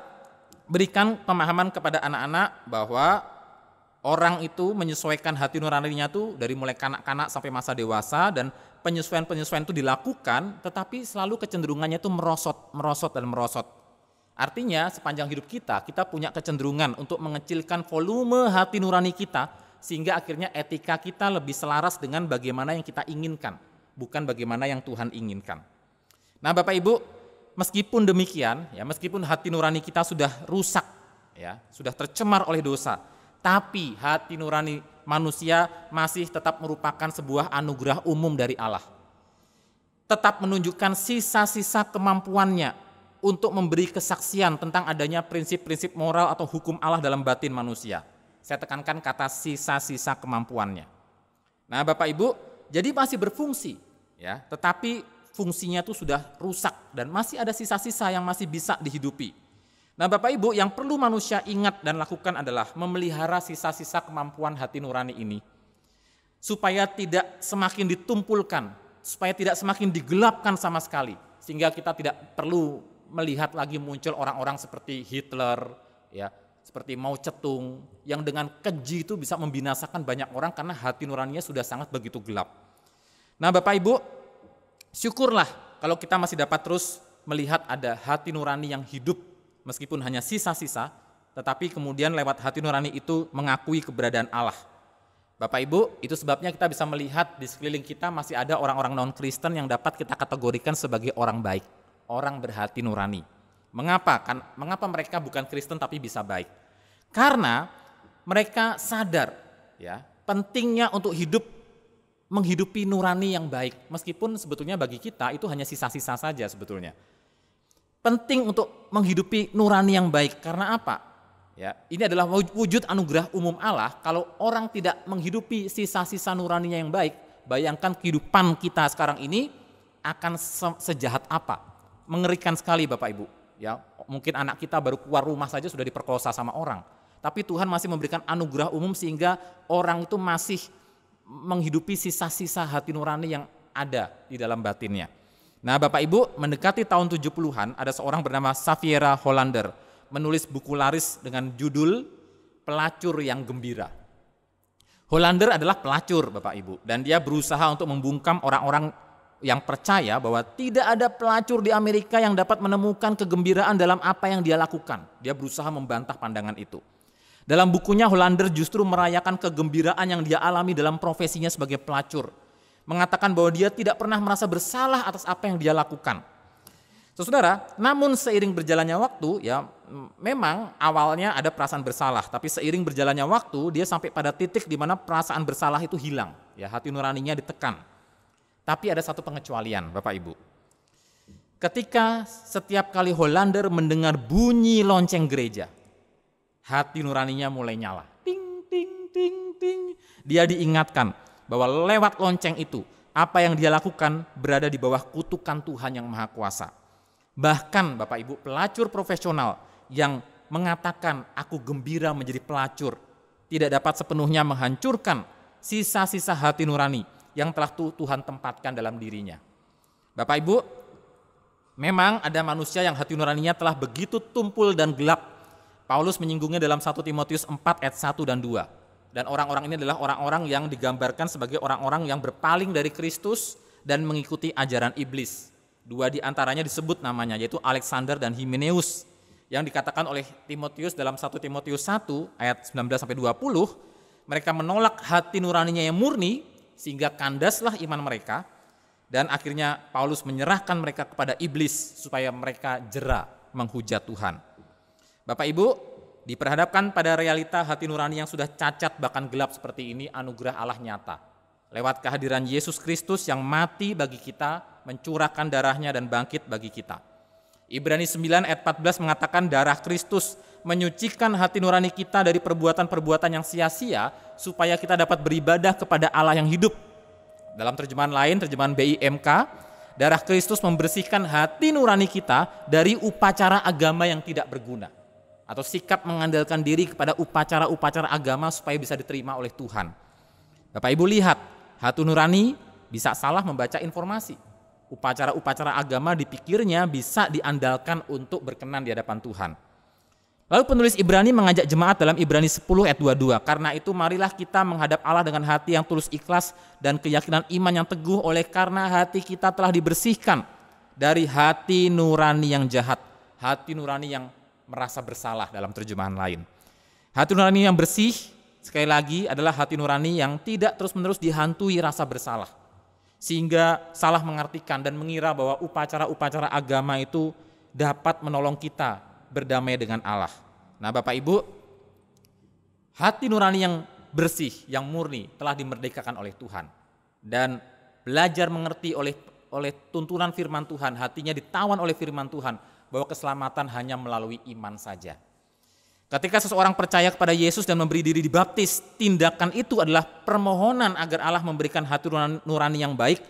berikan pemahaman kepada anak-anak bahwa orang itu menyesuaikan hati nuraninya itu dari mulai kanak-kanak sampai masa dewasa, dan penyesuaian-penyesuaian itu dilakukan, tetapi selalu kecenderungannya itu merosot. Artinya sepanjang hidup kita punya kecenderungan untuk mengecilkan volume hati nurani kita, sehingga akhirnya etika kita lebih selaras dengan bagaimana yang kita inginkan, bukan bagaimana yang Tuhan inginkan. Nah Bapak Ibu, meskipun demikian, ya meskipun hati nurani kita sudah rusak, ya sudah tercemar oleh dosa, tapi hati nurani manusia masih tetap merupakan sebuah anugerah umum dari Allah. Tetap menunjukkan sisa-sisa kemampuannya untuk memberi kesaksian tentang adanya prinsip-prinsip moral atau hukum Allah dalam batin manusia. Saya tekankan kata sisa-sisa kemampuannya. Nah Bapak Ibu, jadi masih berfungsi, ya, tetapi fungsinya itu sudah rusak dan masih ada sisa-sisa yang masih bisa dihidupi. Nah Bapak Ibu, yang perlu manusia ingat dan lakukan adalah memelihara sisa-sisa kemampuan hati nurani ini, supaya tidak semakin ditumpulkan, supaya tidak semakin digelapkan sama sekali, sehingga kita tidak perlu melihat lagi muncul orang-orang seperti Hitler, ya, seperti Mao Zedong yang dengan keji itu bisa membinasakan banyak orang karena hati nuraninya sudah sangat begitu gelap. Nah Bapak Ibu, syukurlah kalau kita masih dapat terus melihat ada hati nurani yang hidup meskipun hanya sisa-sisa, tetapi kemudian lewat hati nurani itu mengakui keberadaan Allah. Bapak Ibu, itu sebabnya kita bisa melihat di sekeliling kita masih ada orang-orang non-Kristen yang dapat kita kategorikan sebagai orang baik, orang berhati nurani. Mengapa? Mengapa mereka bukan Kristen tapi bisa baik? Karena mereka sadar ya, pentingnya untuk menghidupi nurani yang baik, meskipun sebetulnya bagi kita itu hanya sisa-sisa saja sebetulnya. Penting untuk menghidupi nurani yang baik, karena apa? Ya, ini adalah wujud anugerah umum Allah. Kalau orang tidak menghidupi sisa-sisa nuraninya yang baik, bayangkan kehidupan kita sekarang ini akan sejahat apa? Mengerikan sekali Bapak Ibu. Ya, mungkin anak kita baru keluar rumah saja sudah diperkosa sama orang. Tapi Tuhan masih memberikan anugerah umum sehingga orang itu masih menghidupi sisa-sisa hati nurani yang ada di dalam batinnya. Nah Bapak Ibu, mendekati tahun 70-an ada seorang bernama Xaviera Hollander menulis buku laris dengan judul Pelacur yang Gembira. Hollander adalah pelacur Bapak Ibu, dan dia berusaha untuk membungkam orang-orang yang percaya bahwa tidak ada pelacur di Amerika yang dapat menemukan kegembiraan dalam apa yang dia lakukan. Dia berusaha membantah pandangan itu. Dalam bukunya Hollander justru merayakan kegembiraan yang dia alami dalam profesinya sebagai pelacur. Mengatakan bahwa dia tidak pernah merasa bersalah atas apa yang dia lakukan. Saudara, namun seiring berjalannya waktu, ya memang awalnya ada perasaan bersalah, tapi seiring berjalannya waktu dia sampai pada titik di mana perasaan bersalah itu hilang, ya hati nuraninya ditekan. Tapi ada satu pengecualian, Bapak Ibu. Ketika setiap kali Hollander mendengar bunyi lonceng gereja, hati nuraninya mulai nyala. Ting ting ting ting. Dia diingatkan bahwa lewat lonceng itu, apa yang dia lakukan berada di bawah kutukan Tuhan yang Maha Kuasa. Bahkan Bapak Ibu, pelacur profesional yang mengatakan aku gembira menjadi pelacur, tidak dapat sepenuhnya menghancurkan sisa-sisa hati nurani yang telah Tuhan tempatkan dalam dirinya. Bapak Ibu, memang ada manusia yang hati nuraninya telah begitu tumpul dan gelap. Paulus menyinggungnya dalam 1 Timotius 4 ayat 1 dan 2. Dan orang-orang ini adalah orang-orang yang digambarkan sebagai orang-orang yang berpaling dari Kristus dan mengikuti ajaran iblis. Dua di antaranya disebut namanya, yaitu Alexander dan Hymenaeus, yang dikatakan oleh Timotius dalam 1 Timotius 1 ayat 19-20, mereka menolak hati nuraninya yang murni sehingga kandaslah iman mereka, dan akhirnya Paulus menyerahkan mereka kepada iblis supaya mereka jera menghujat Tuhan. Bapak Ibu, diperhadapkan pada realita hati nurani yang sudah cacat bahkan gelap seperti ini, anugerah Allah nyata. Lewat kehadiran Yesus Kristus yang mati bagi kita, mencurahkan darahnya dan bangkit bagi kita. Ibrani 9 ayat 14 mengatakan darah Kristus menyucikan hati nurani kita dari perbuatan-perbuatan yang sia-sia supaya kita dapat beribadah kepada Allah yang hidup. Dalam terjemahan lain, terjemahan BIMK, darah Kristus membersihkan hati nurani kita dari upacara agama yang tidak berguna, atau sikap mengandalkan diri kepada upacara-upacara agama supaya bisa diterima oleh Tuhan. Bapak Ibu lihat, hati nurani bisa salah membaca informasi. Upacara-upacara agama dipikirnya bisa diandalkan untuk berkenan di hadapan Tuhan. Lalu penulis Ibrani mengajak jemaat dalam Ibrani 10 ayat 22, karena itu marilah kita menghadap Allah dengan hati yang tulus ikhlas dan keyakinan iman yang teguh, oleh karena hati kita telah dibersihkan dari hati nurani yang jahat, hati nurani yang merasa bersalah dalam terjemahan lain. Hati nurani yang bersih, sekali lagi, adalah hati nurani yang tidak terus-menerus dihantui rasa bersalah, sehingga salah mengartikan dan mengira bahwa upacara-upacara agama itu dapat menolong kita berdamai dengan Allah. Nah Bapak Ibu, hati nurani yang bersih, yang murni telah dimerdekakan oleh Tuhan, dan belajar mengerti oleh tuntunan firman Tuhan, hatinya ditawan oleh firman Tuhan, bahwa keselamatan hanya melalui iman saja. Ketika seseorang percaya kepada Yesus dan memberi diri dibaptis, tindakan itu adalah permohonan agar Allah memberikan hati nurani yang baik,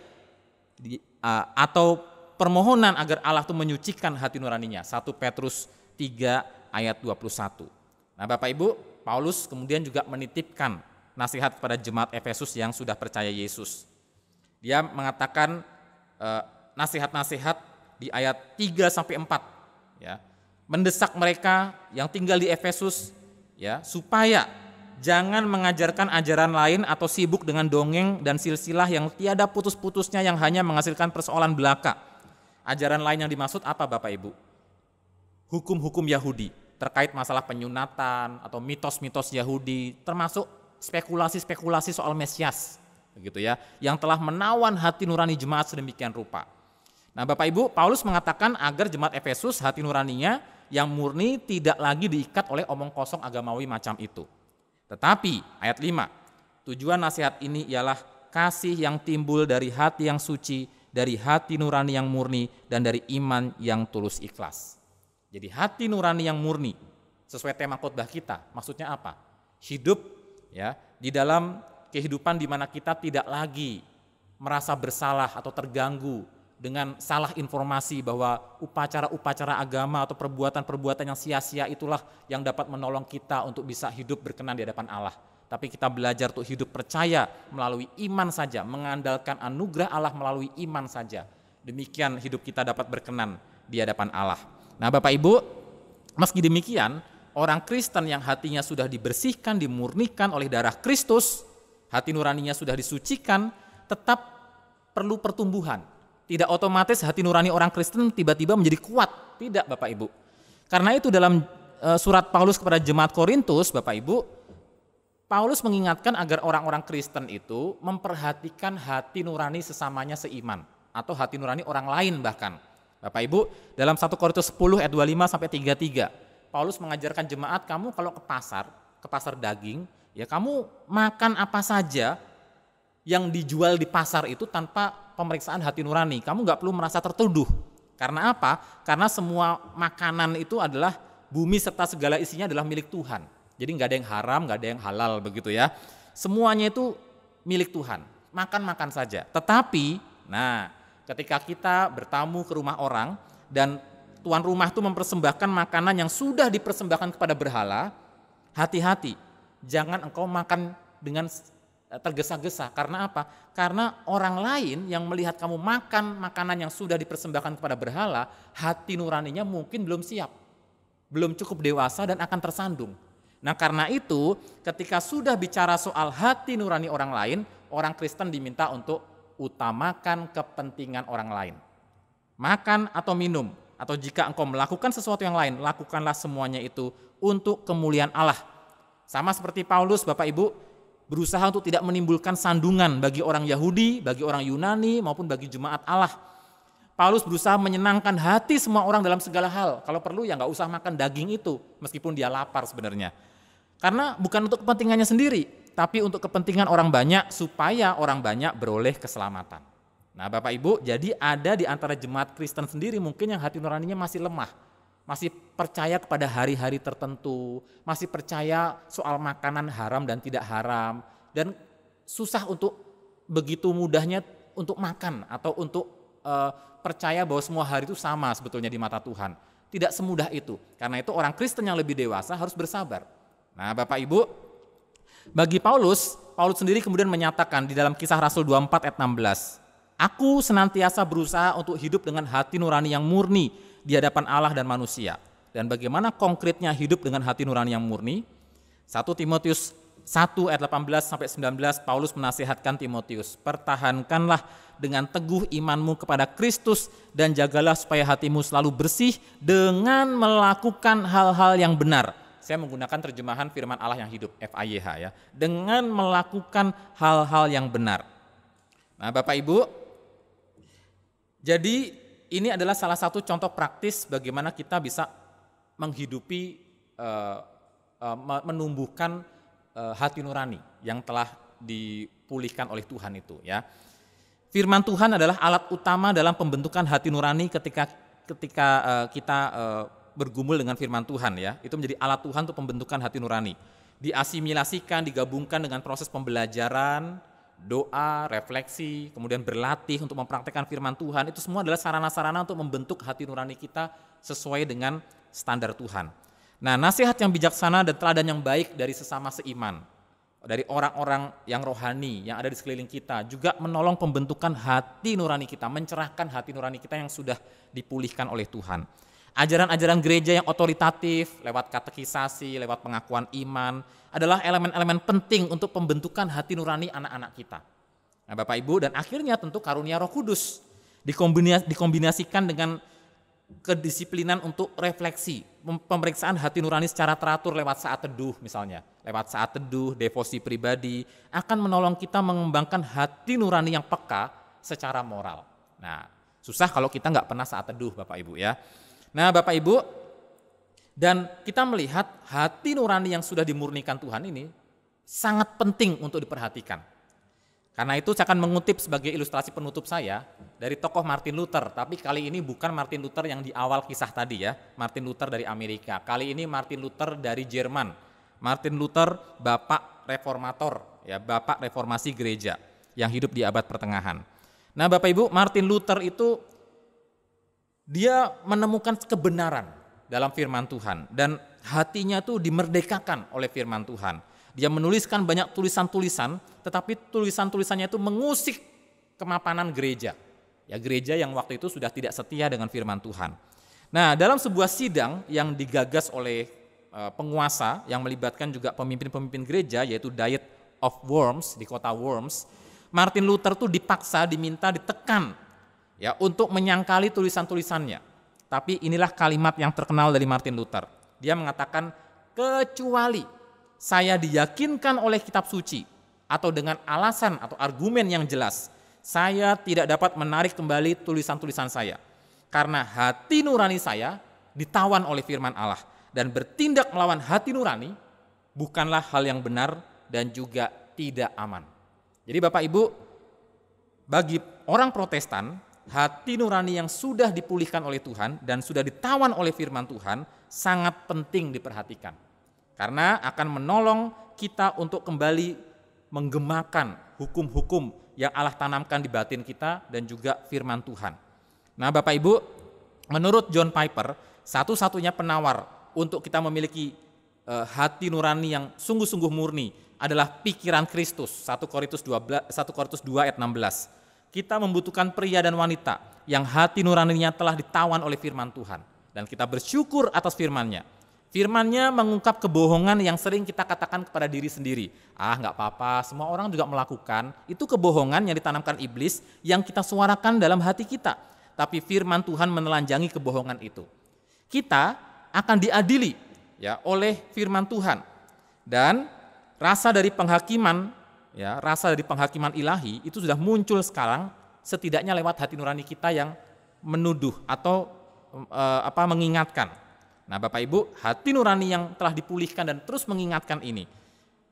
atau permohonan agar Allah itu menyucikan hati nuraninya. 1 Petrus 3 ayat 21. Nah Bapak Ibu, Paulus kemudian juga menitipkan nasihat kepada jemaat Efesus yang sudah percaya Yesus. Dia mengatakan nasihat-nasihat di ayat 3-4, ya. Mendesak mereka yang tinggal di Efesus ya, supaya jangan mengajarkan ajaran lain atau sibuk dengan dongeng dan silsilah yang tiada putus-putusnya yang hanya menghasilkan persoalan belaka. Ajaran lain yang dimaksud apa Bapak Ibu? Hukum-hukum Yahudi terkait masalah penyunatan atau mitos-mitos Yahudi, termasuk spekulasi-spekulasi soal Mesias, begitu ya, yang telah menawan hati nurani jemaat sedemikian rupa. Nah Bapak Ibu, Paulus mengatakan agar jemaat Efesus hati nuraninya yang murni tidak lagi diikat oleh omong kosong agamawi macam itu. Tetapi ayat 5, tujuan nasihat ini ialah kasih yang timbul dari hati yang suci, dari hati nurani yang murni, dan dari iman yang tulus ikhlas. Jadi hati nurani yang murni, sesuai tema khotbah kita, maksudnya apa? Hidup ya di dalam kehidupan di mana kita tidak lagi merasa bersalah atau terganggu dengan salah informasi bahwa upacara-upacara agama atau perbuatan-perbuatan yang sia-sia itulah yang dapat menolong kita untuk bisa hidup berkenan di hadapan Allah. Tapi kita belajar untuk hidup percaya melalui iman saja, mengandalkan anugerah Allah melalui iman saja. Demikian hidup kita dapat berkenan di hadapan Allah. Nah Bapak Ibu, meski demikian, orang Kristen yang hatinya sudah dibersihkan, dimurnikan oleh darah Kristus, hati nuraninya sudah disucikan, tetap perlu pertumbuhan. Tidak otomatis hati nurani orang Kristen tiba-tiba menjadi kuat. Tidak Bapak Ibu. Karena itu dalam surat Paulus kepada jemaat Korintus, Bapak Ibu, Paulus mengingatkan agar orang-orang Kristen itu memperhatikan hati nurani sesamanya seiman. Atau hati nurani orang lain bahkan. Bapak Ibu, dalam 1 Korintus 10 ayat 25-33, Paulus mengajarkan jemaat, kamu kalau ke pasar daging, ya kamu makan apa saja yang dijual di pasar itu tanpa pemeriksaan hati nurani. Kamu nggak perlu merasa tertuduh. Karena apa? Karena semua makanan itu adalah bumi serta segala isinya adalah milik Tuhan. Jadi nggak ada yang haram, nggak ada yang halal begitu ya. Semuanya itu milik Tuhan. Makan saja. Tetapi, nah ketika kita bertamu ke rumah orang dan tuan rumah itu mempersembahkan makanan yang sudah dipersembahkan kepada berhala, hati-hati. Jangan engkau makan dengan tergesa-gesa. Karena apa? Karena orang lain yang melihat kamu makan makanan yang sudah dipersembahkan kepada berhala, hati nuraninya mungkin belum siap, belum cukup dewasa dan akan tersandung. Nah karena itu ketika sudah bicara soal hati nurani orang lain, orang Kristen diminta untuk utamakan kepentingan orang lain. Makan atau minum, atau jika engkau melakukan sesuatu yang lain, lakukanlah semuanya itu untuk kemuliaan Allah. Sama seperti Paulus, Bapak Ibu, berusaha untuk tidak menimbulkan sandungan bagi orang Yahudi, bagi orang Yunani, maupun bagi jemaat Allah. Paulus berusaha menyenangkan hati semua orang dalam segala hal. Kalau perlu ya nggak usah makan daging itu, meskipun dia lapar sebenarnya. Karena bukan untuk kepentingannya sendiri, tapi untuk kepentingan orang banyak, supaya orang banyak beroleh keselamatan. Nah Bapak Ibu, jadi ada di antara jemaat Kristen sendiri mungkin yang hati nuraninya masih lemah. Masih percaya kepada hari-hari tertentu, masih percaya soal makanan haram dan tidak haram, dan susah untuk begitu mudahnya untuk makan atau untuk percaya bahwa semua hari itu sama sebetulnya di mata Tuhan. Tidak semudah itu, karena itu orang Kristen yang lebih dewasa harus bersabar. Nah Bapak Ibu, bagi Paulus sendiri kemudian menyatakan di dalam Kisah Rasul 24 ayat 16, aku senantiasa berusaha untuk hidup dengan hati nurani yang murni di hadapan Allah dan manusia. Dan bagaimana konkretnya hidup dengan hati nurani yang murni? 1 Timotius 1 ayat 18-19 Paulus menasihatkan Timotius, pertahankanlah dengan teguh imanmu kepada Kristus dan jagalah supaya hatimu selalu bersih dengan melakukan hal-hal yang benar. Saya menggunakan terjemahan firman Allah yang hidup, FAYH ya. Dengan melakukan hal-hal yang benar. Nah Bapak Ibu, jadi ini adalah salah satu contoh praktis bagaimana kita bisa menghidupi, menumbuhkan hati nurani yang telah dipulihkan oleh Tuhan itu ya. Firman Tuhan adalah alat utama dalam pembentukan hati nurani ketika kita bergumul dengan firman Tuhan ya. Itu menjadi alat Tuhan untuk pembentukan hati nurani. Diasimilasikan, digabungkan dengan proses pembelajaran, doa, refleksi, kemudian berlatih untuk mempraktekkan firman Tuhan. Itu semua adalah sarana-sarana untuk membentuk hati nurani kita sesuai dengan standar Tuhan. Nah, nasihat yang bijaksana dan teladan yang baik dari sesama seiman, dari orang-orang yang rohani yang ada di sekeliling kita, juga menolong pembentukan hati nurani kita, mencerahkan hati nurani kita yang sudah dipulihkan oleh Tuhan. Ajaran-ajaran gereja yang otoritatif lewat katekisasi, lewat pengakuan iman adalah elemen-elemen penting untuk pembentukan hati nurani anak-anak kita. Nah, Bapak Ibu, dan akhirnya tentu karunia Roh Kudus dikombinasikan dengan kedisiplinan untuk refleksi, pemeriksaan hati nurani secara teratur lewat saat teduh misalnya. Lewat saat teduh, devosi pribadi akan menolong kita mengembangkan hati nurani yang peka secara moral. Nah, susah kalau kita nggak pernah saat teduh Bapak Ibu ya. Nah Bapak Ibu, dan kita melihat hati nurani yang sudah dimurnikan Tuhan ini sangat penting untuk diperhatikan. Karena itu saya akan mengutip sebagai ilustrasi penutup saya dari tokoh Martin Luther, tapi kali ini bukan Martin Luther yang di awal kisah tadi ya, Martin Luther dari Amerika. Kali ini Martin Luther dari Jerman. Martin Luther bapak reformator, ya, bapak reformasi gereja yang hidup di abad pertengahan. Nah Bapak Ibu, Martin Luther itu dia menemukan kebenaran dalam firman Tuhan dan hatinya tuh dimerdekakan oleh firman Tuhan. Dia menuliskan banyak tulisan-tulisan, tetapi tulisan-tulisannya itu mengusik kemapanan gereja. Ya, gereja yang waktu itu sudah tidak setia dengan firman Tuhan. Nah, dalam sebuah sidang yang digagas oleh penguasa yang melibatkan juga pemimpin-pemimpin gereja, yaitu Diet of Worms di kota Worms, Martin Luther tuh dipaksa diminta ditekan ya untuk menyangkali tulisan-tulisannya. Tapi inilah kalimat yang terkenal dari Martin Luther. Dia mengatakan, kecuali saya diyakinkan oleh kitab suci atau dengan alasan atau argumen yang jelas, saya tidak dapat menarik kembali tulisan-tulisan saya. Karena hati nurani saya ditawan oleh firman Allah. Dan bertindak melawan hati nurani bukanlah hal yang benar dan juga tidak aman. Jadi Bapak Ibu, bagi orang Protestan, hati nurani yang sudah dipulihkan oleh Tuhan dan sudah ditawan oleh firman Tuhan sangat penting diperhatikan. Karena akan menolong kita untuk kembali menggemakan hukum-hukum yang Allah tanamkan di batin kita dan juga firman Tuhan. Nah Bapak Ibu, menurut John Piper, satu-satunya penawar untuk kita memiliki hati nurani yang sungguh-sungguh murni adalah pikiran Kristus. 1 Korintus 2 ayat 16. Kita membutuhkan pria dan wanita yang hati nuraninya telah ditawan oleh firman Tuhan. Dan kita bersyukur atas firman-Nya. Firman-Nya mengungkap kebohongan yang sering kita katakan kepada diri sendiri. Nggak apa-apa, semua orang juga melakukan. Itu kebohongan yang ditanamkan iblis yang kita suarakan dalam hati kita. Tapi firman Tuhan menelanjangi kebohongan itu. Kita akan diadili ya oleh firman Tuhan. Dan rasa dari penghakiman ilahi itu sudah muncul sekarang setidaknya lewat hati nurani kita yang menuduh atau mengingatkan. Nah Bapak Ibu, hati nurani yang telah dipulihkan dan terus mengingatkan ini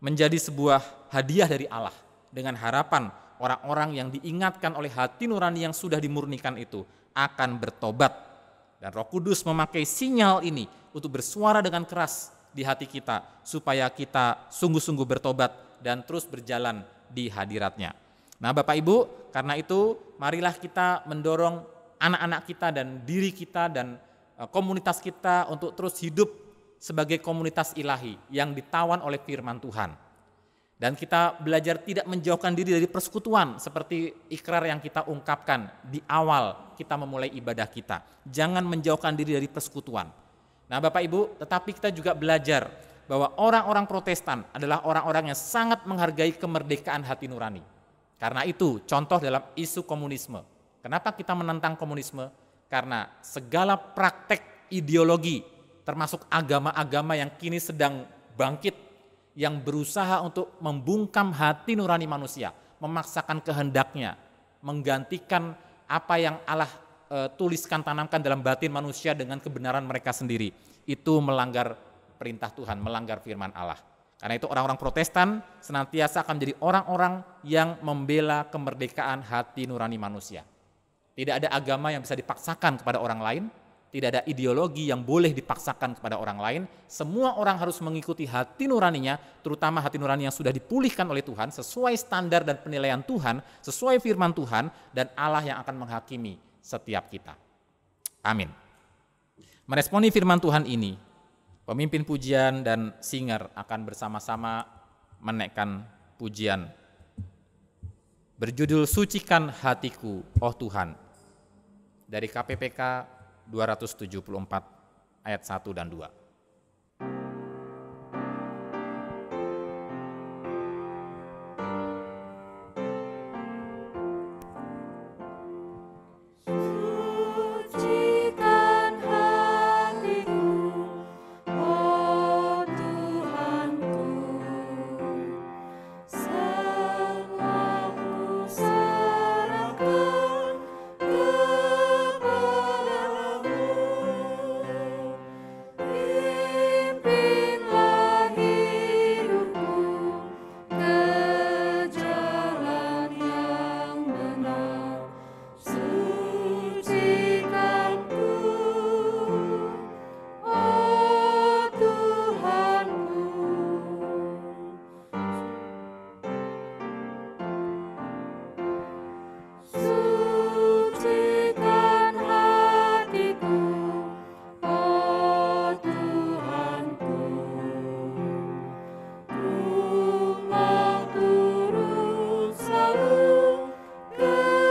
menjadi sebuah hadiah dari Allah dengan harapan orang-orang yang diingatkan oleh hati nurani yang sudah dimurnikan itu akan bertobat. Dan Roh Kudus memakai sinyal ini untuk bersuara dengan keras di hati kita supaya kita sungguh-sungguh bertobat dan terus berjalan di hadirat-Nya. Nah Bapak Ibu, karena itu marilah kita mendorong anak-anak kita dan diri kita dan komunitas kita untuk terus hidup sebagai komunitas ilahi yang ditawan oleh firman Tuhan. Dan kita belajar tidak menjauhkan diri dari persekutuan seperti ikrar yang kita ungkapkan di awal kita memulai ibadah kita. Jangan menjauhkan diri dari persekutuan. Nah Bapak Ibu, tetapi kita juga belajar bahwa orang-orang Protestan adalah orang-orang yang sangat menghargai kemerdekaan hati nurani. Karena itu contoh dalam isu komunisme. Kenapa kita menentang komunisme? Karena segala praktek ideologi termasuk agama-agama yang kini sedang bangkit yang berusaha untuk membungkam hati nurani manusia, memaksakan kehendaknya, menggantikan apa yang Allah tuliskan, tanamkan dalam batin manusia dengan kebenaran mereka sendiri. Itu melanggar perintah Tuhan, melanggar firman Allah. Karena itu orang-orang Protestan senantiasa akan menjadi orang-orang yang membela kemerdekaan hati nurani manusia. Tidak ada agama yang bisa dipaksakan kepada orang lain, tidak ada ideologi yang boleh dipaksakan kepada orang lain. Semua orang harus mengikuti hati nuraninya, terutama hati nurani yang sudah dipulihkan oleh Tuhan, sesuai standar dan penilaian Tuhan, sesuai firman Tuhan, dan Allah yang akan menghakimi setiap kita. Amin. Meresponi firman Tuhan ini, pemimpin pujian dan singer akan bersama-sama menaikkan pujian berjudul Sucikan Hatiku, Oh Tuhan, dari KPPK 274 ayat 1 dan 2. Sucikan hatiku, oh Tuhanku, semua ku serahkan kepadamu. Pimpinlah hidupku ke jalan yang benar. Sucikanku, oh Tuhanku. Sucikan hatiku, oh Tuhanku. Ku mau turut selalu kehendak-Mu.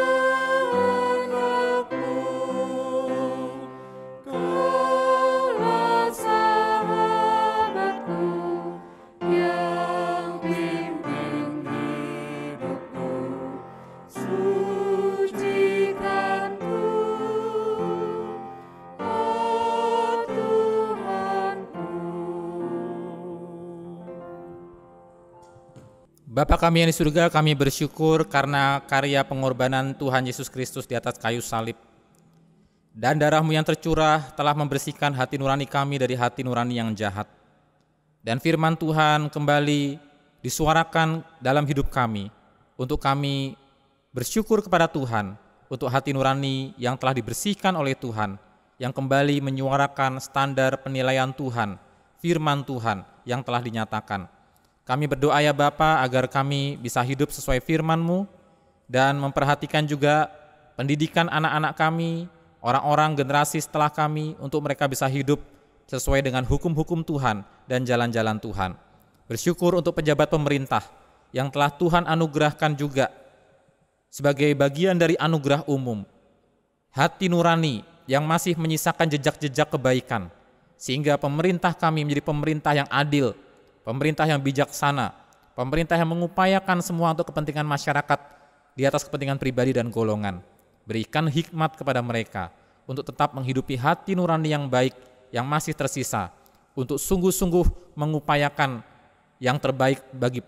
Kaulah sahabatku yang pimpin hidupku. Sucikanku, oh Tuhanku. Bapa kami yang di surga, kami bersyukur karena karya pengorbanan Tuhan Yesus Kristus di atas kayu salib. Dan darah-Mu yang tercurah telah membersihkan hati nurani kami dari hati nurani yang jahat. Dan firman Tuhan kembali disuarakan dalam hidup kami, untuk kami bersyukur kepada Tuhan, untuk hati nurani yang telah dibersihkan oleh Tuhan, yang kembali menyuarakan standar penilaian Tuhan, firman Tuhan yang telah dinyatakan. Kami berdoa ya Bapa agar kami bisa hidup sesuai firman-Mu dan memperhatikan juga pendidikan anak-anak kami, orang-orang generasi setelah kami, untuk mereka bisa hidup sesuai dengan hukum-hukum Tuhan dan jalan-jalan Tuhan. Bersyukur untuk pejabat pemerintah yang telah Tuhan anugerahkan juga sebagai bagian dari anugerah umum, hati nurani yang masih menyisakan jejak-jejak kebaikan, sehingga pemerintah kami menjadi pemerintah yang adil, pemerintah yang bijaksana, pemerintah yang mengupayakan semua untuk kepentingan masyarakat di atas kepentingan pribadi dan golongan. Berikan hikmat kepada mereka untuk tetap menghidupi hati nurani yang baik yang masih tersisa, untuk sungguh-sungguh mengupayakan yang terbaik bagi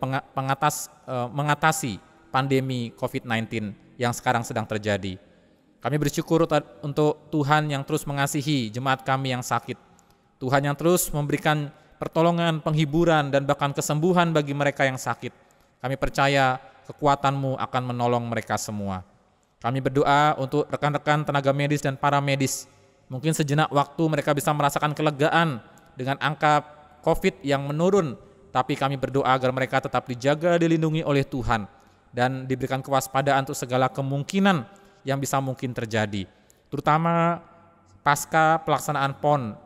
mengatasi pandemi COVID-19 yang sekarang sedang terjadi. Kami bersyukur untuk Tuhan yang terus mengasihi jemaat kami yang sakit, Tuhan yang terus memberikan pertolongan, penghiburan, dan bahkan kesembuhan bagi mereka yang sakit. Kami percaya kekuatan-Mu akan menolong mereka semua. Kami berdoa untuk rekan-rekan tenaga medis dan para medis. Mungkin sejenak waktu mereka bisa merasakan kelegaan dengan angka COVID yang menurun, tapi kami berdoa agar mereka tetap dijaga, dilindungi oleh Tuhan, dan diberikan kewaspadaan untuk segala kemungkinan yang bisa mungkin terjadi, terutama pasca pelaksanaan PON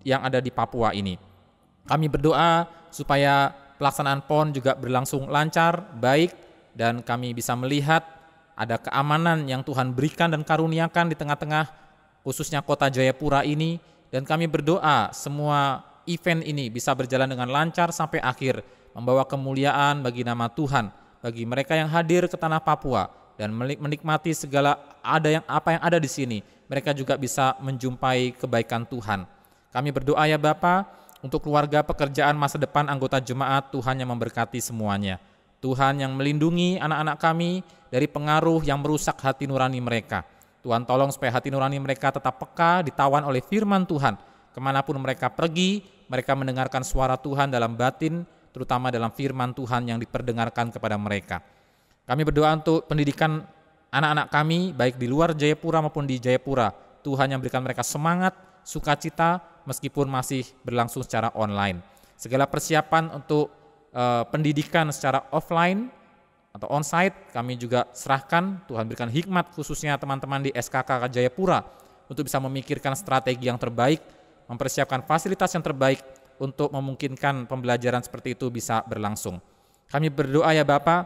yang ada di Papua ini. Kami berdoa supaya pelaksanaan PON juga berlangsung lancar, baik, dan kami bisa melihat ada keamanan yang Tuhan berikan dan karuniakan di tengah-tengah khususnya kota Jayapura ini, dan kami berdoa semua event ini bisa berjalan dengan lancar sampai akhir, membawa kemuliaan bagi nama Tuhan, bagi mereka yang hadir ke tanah Papua dan menikmati segala apa yang ada di sini. Mereka juga bisa menjumpai kebaikan Tuhan. Kami berdoa ya Bapa, untuk keluarga, pekerjaan, masa depan anggota jemaat, Tuhan yang memberkati semuanya. Tuhan yang melindungi anak-anak kami dari pengaruh yang merusak hati nurani mereka. Tuhan tolong supaya hati nurani mereka tetap peka, ditawan oleh firman Tuhan. Kemanapun mereka pergi, mereka mendengarkan suara Tuhan dalam batin, terutama dalam firman Tuhan yang diperdengarkan kepada mereka. Kami berdoa untuk pendidikan anak-anak kami, baik di luar Jayapura maupun di Jayapura. Tuhan yang berikan mereka semangat, sukacita, meskipun masih berlangsung secara online. Segala persiapan untuk pendidikan secara offline atau onsite kami juga serahkan. Tuhan berikan hikmat khususnya teman-teman di SKK Jayapura untuk bisa memikirkan strategi yang terbaik, mempersiapkan fasilitas yang terbaik untuk memungkinkan pembelajaran seperti itu bisa berlangsung. Kami berdoa ya Bapa,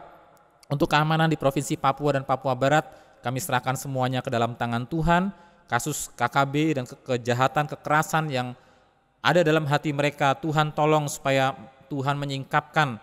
untuk keamanan di Provinsi Papua dan Papua Barat, kami serahkan semuanya ke dalam tangan Tuhan. kasus KKB dan kejahatan, kekerasan yang ada dalam hati mereka. Tuhan tolong supaya Tuhan menyingkapkan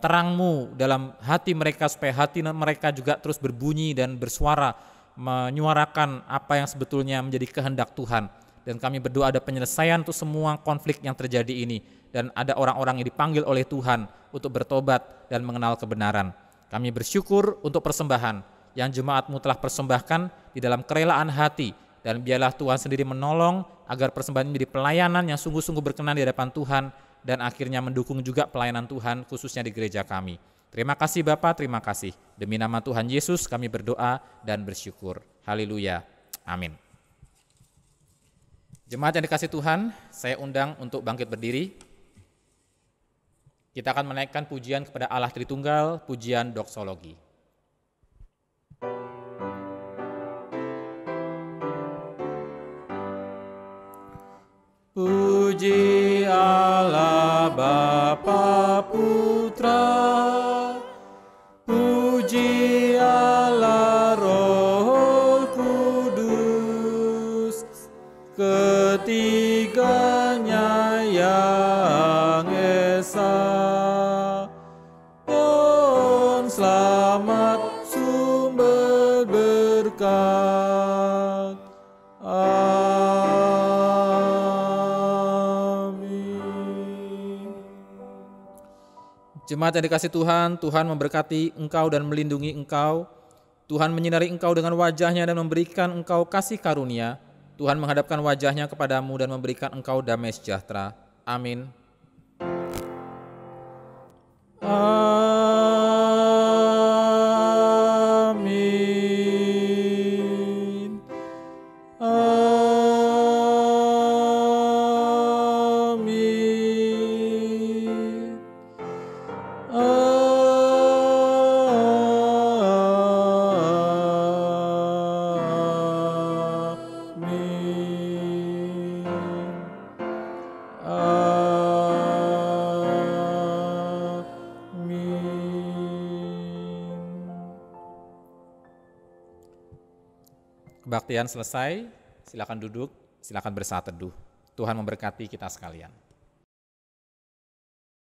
terang-Mu dalam hati mereka, supaya hati mereka juga terus berbunyi dan bersuara, menyuarakan apa yang sebetulnya menjadi kehendak Tuhan. Dan kami berdoa ada penyelesaian untuk semua konflik yang terjadi ini, dan ada orang-orang yang dipanggil oleh Tuhan untuk bertobat dan mengenal kebenaran. Kami bersyukur untuk persembahan yang jemaat-Mu telah persembahkan di dalam kerelaan hati, dan biarlah Tuhan sendiri menolong agar persembahan ini menjadi pelayanan yang sungguh-sungguh berkenan di hadapan Tuhan, dan akhirnya mendukung juga pelayanan Tuhan khususnya di gereja kami. Terima kasih Bapa, terima kasih. Demi nama Tuhan Yesus kami berdoa dan bersyukur. Haleluya. Amin. Jemaat yang dikasihi Tuhan, saya undang untuk bangkit berdiri. Kita akan menaikkan pujian kepada Allah Tritunggal, pujian doksologi. Puji Allah Bapa Putra, puji Allah Roh Kudus, ketiganya yang esa. Pohon selamat sumber berkat. Jemaat yang dikasihi Tuhan, Tuhan memberkati engkau dan melindungi engkau. Tuhan menyinari engkau dengan wajah-Nya dan memberikan engkau kasih karunia. Tuhan menghadapkan wajah-Nya kepadamu dan memberikan engkau damai sejahtera. Amin. Amin. Kebaktian selesai, silakan duduk, silakan bersaat teduh. Tuhan memberkati kita sekalian.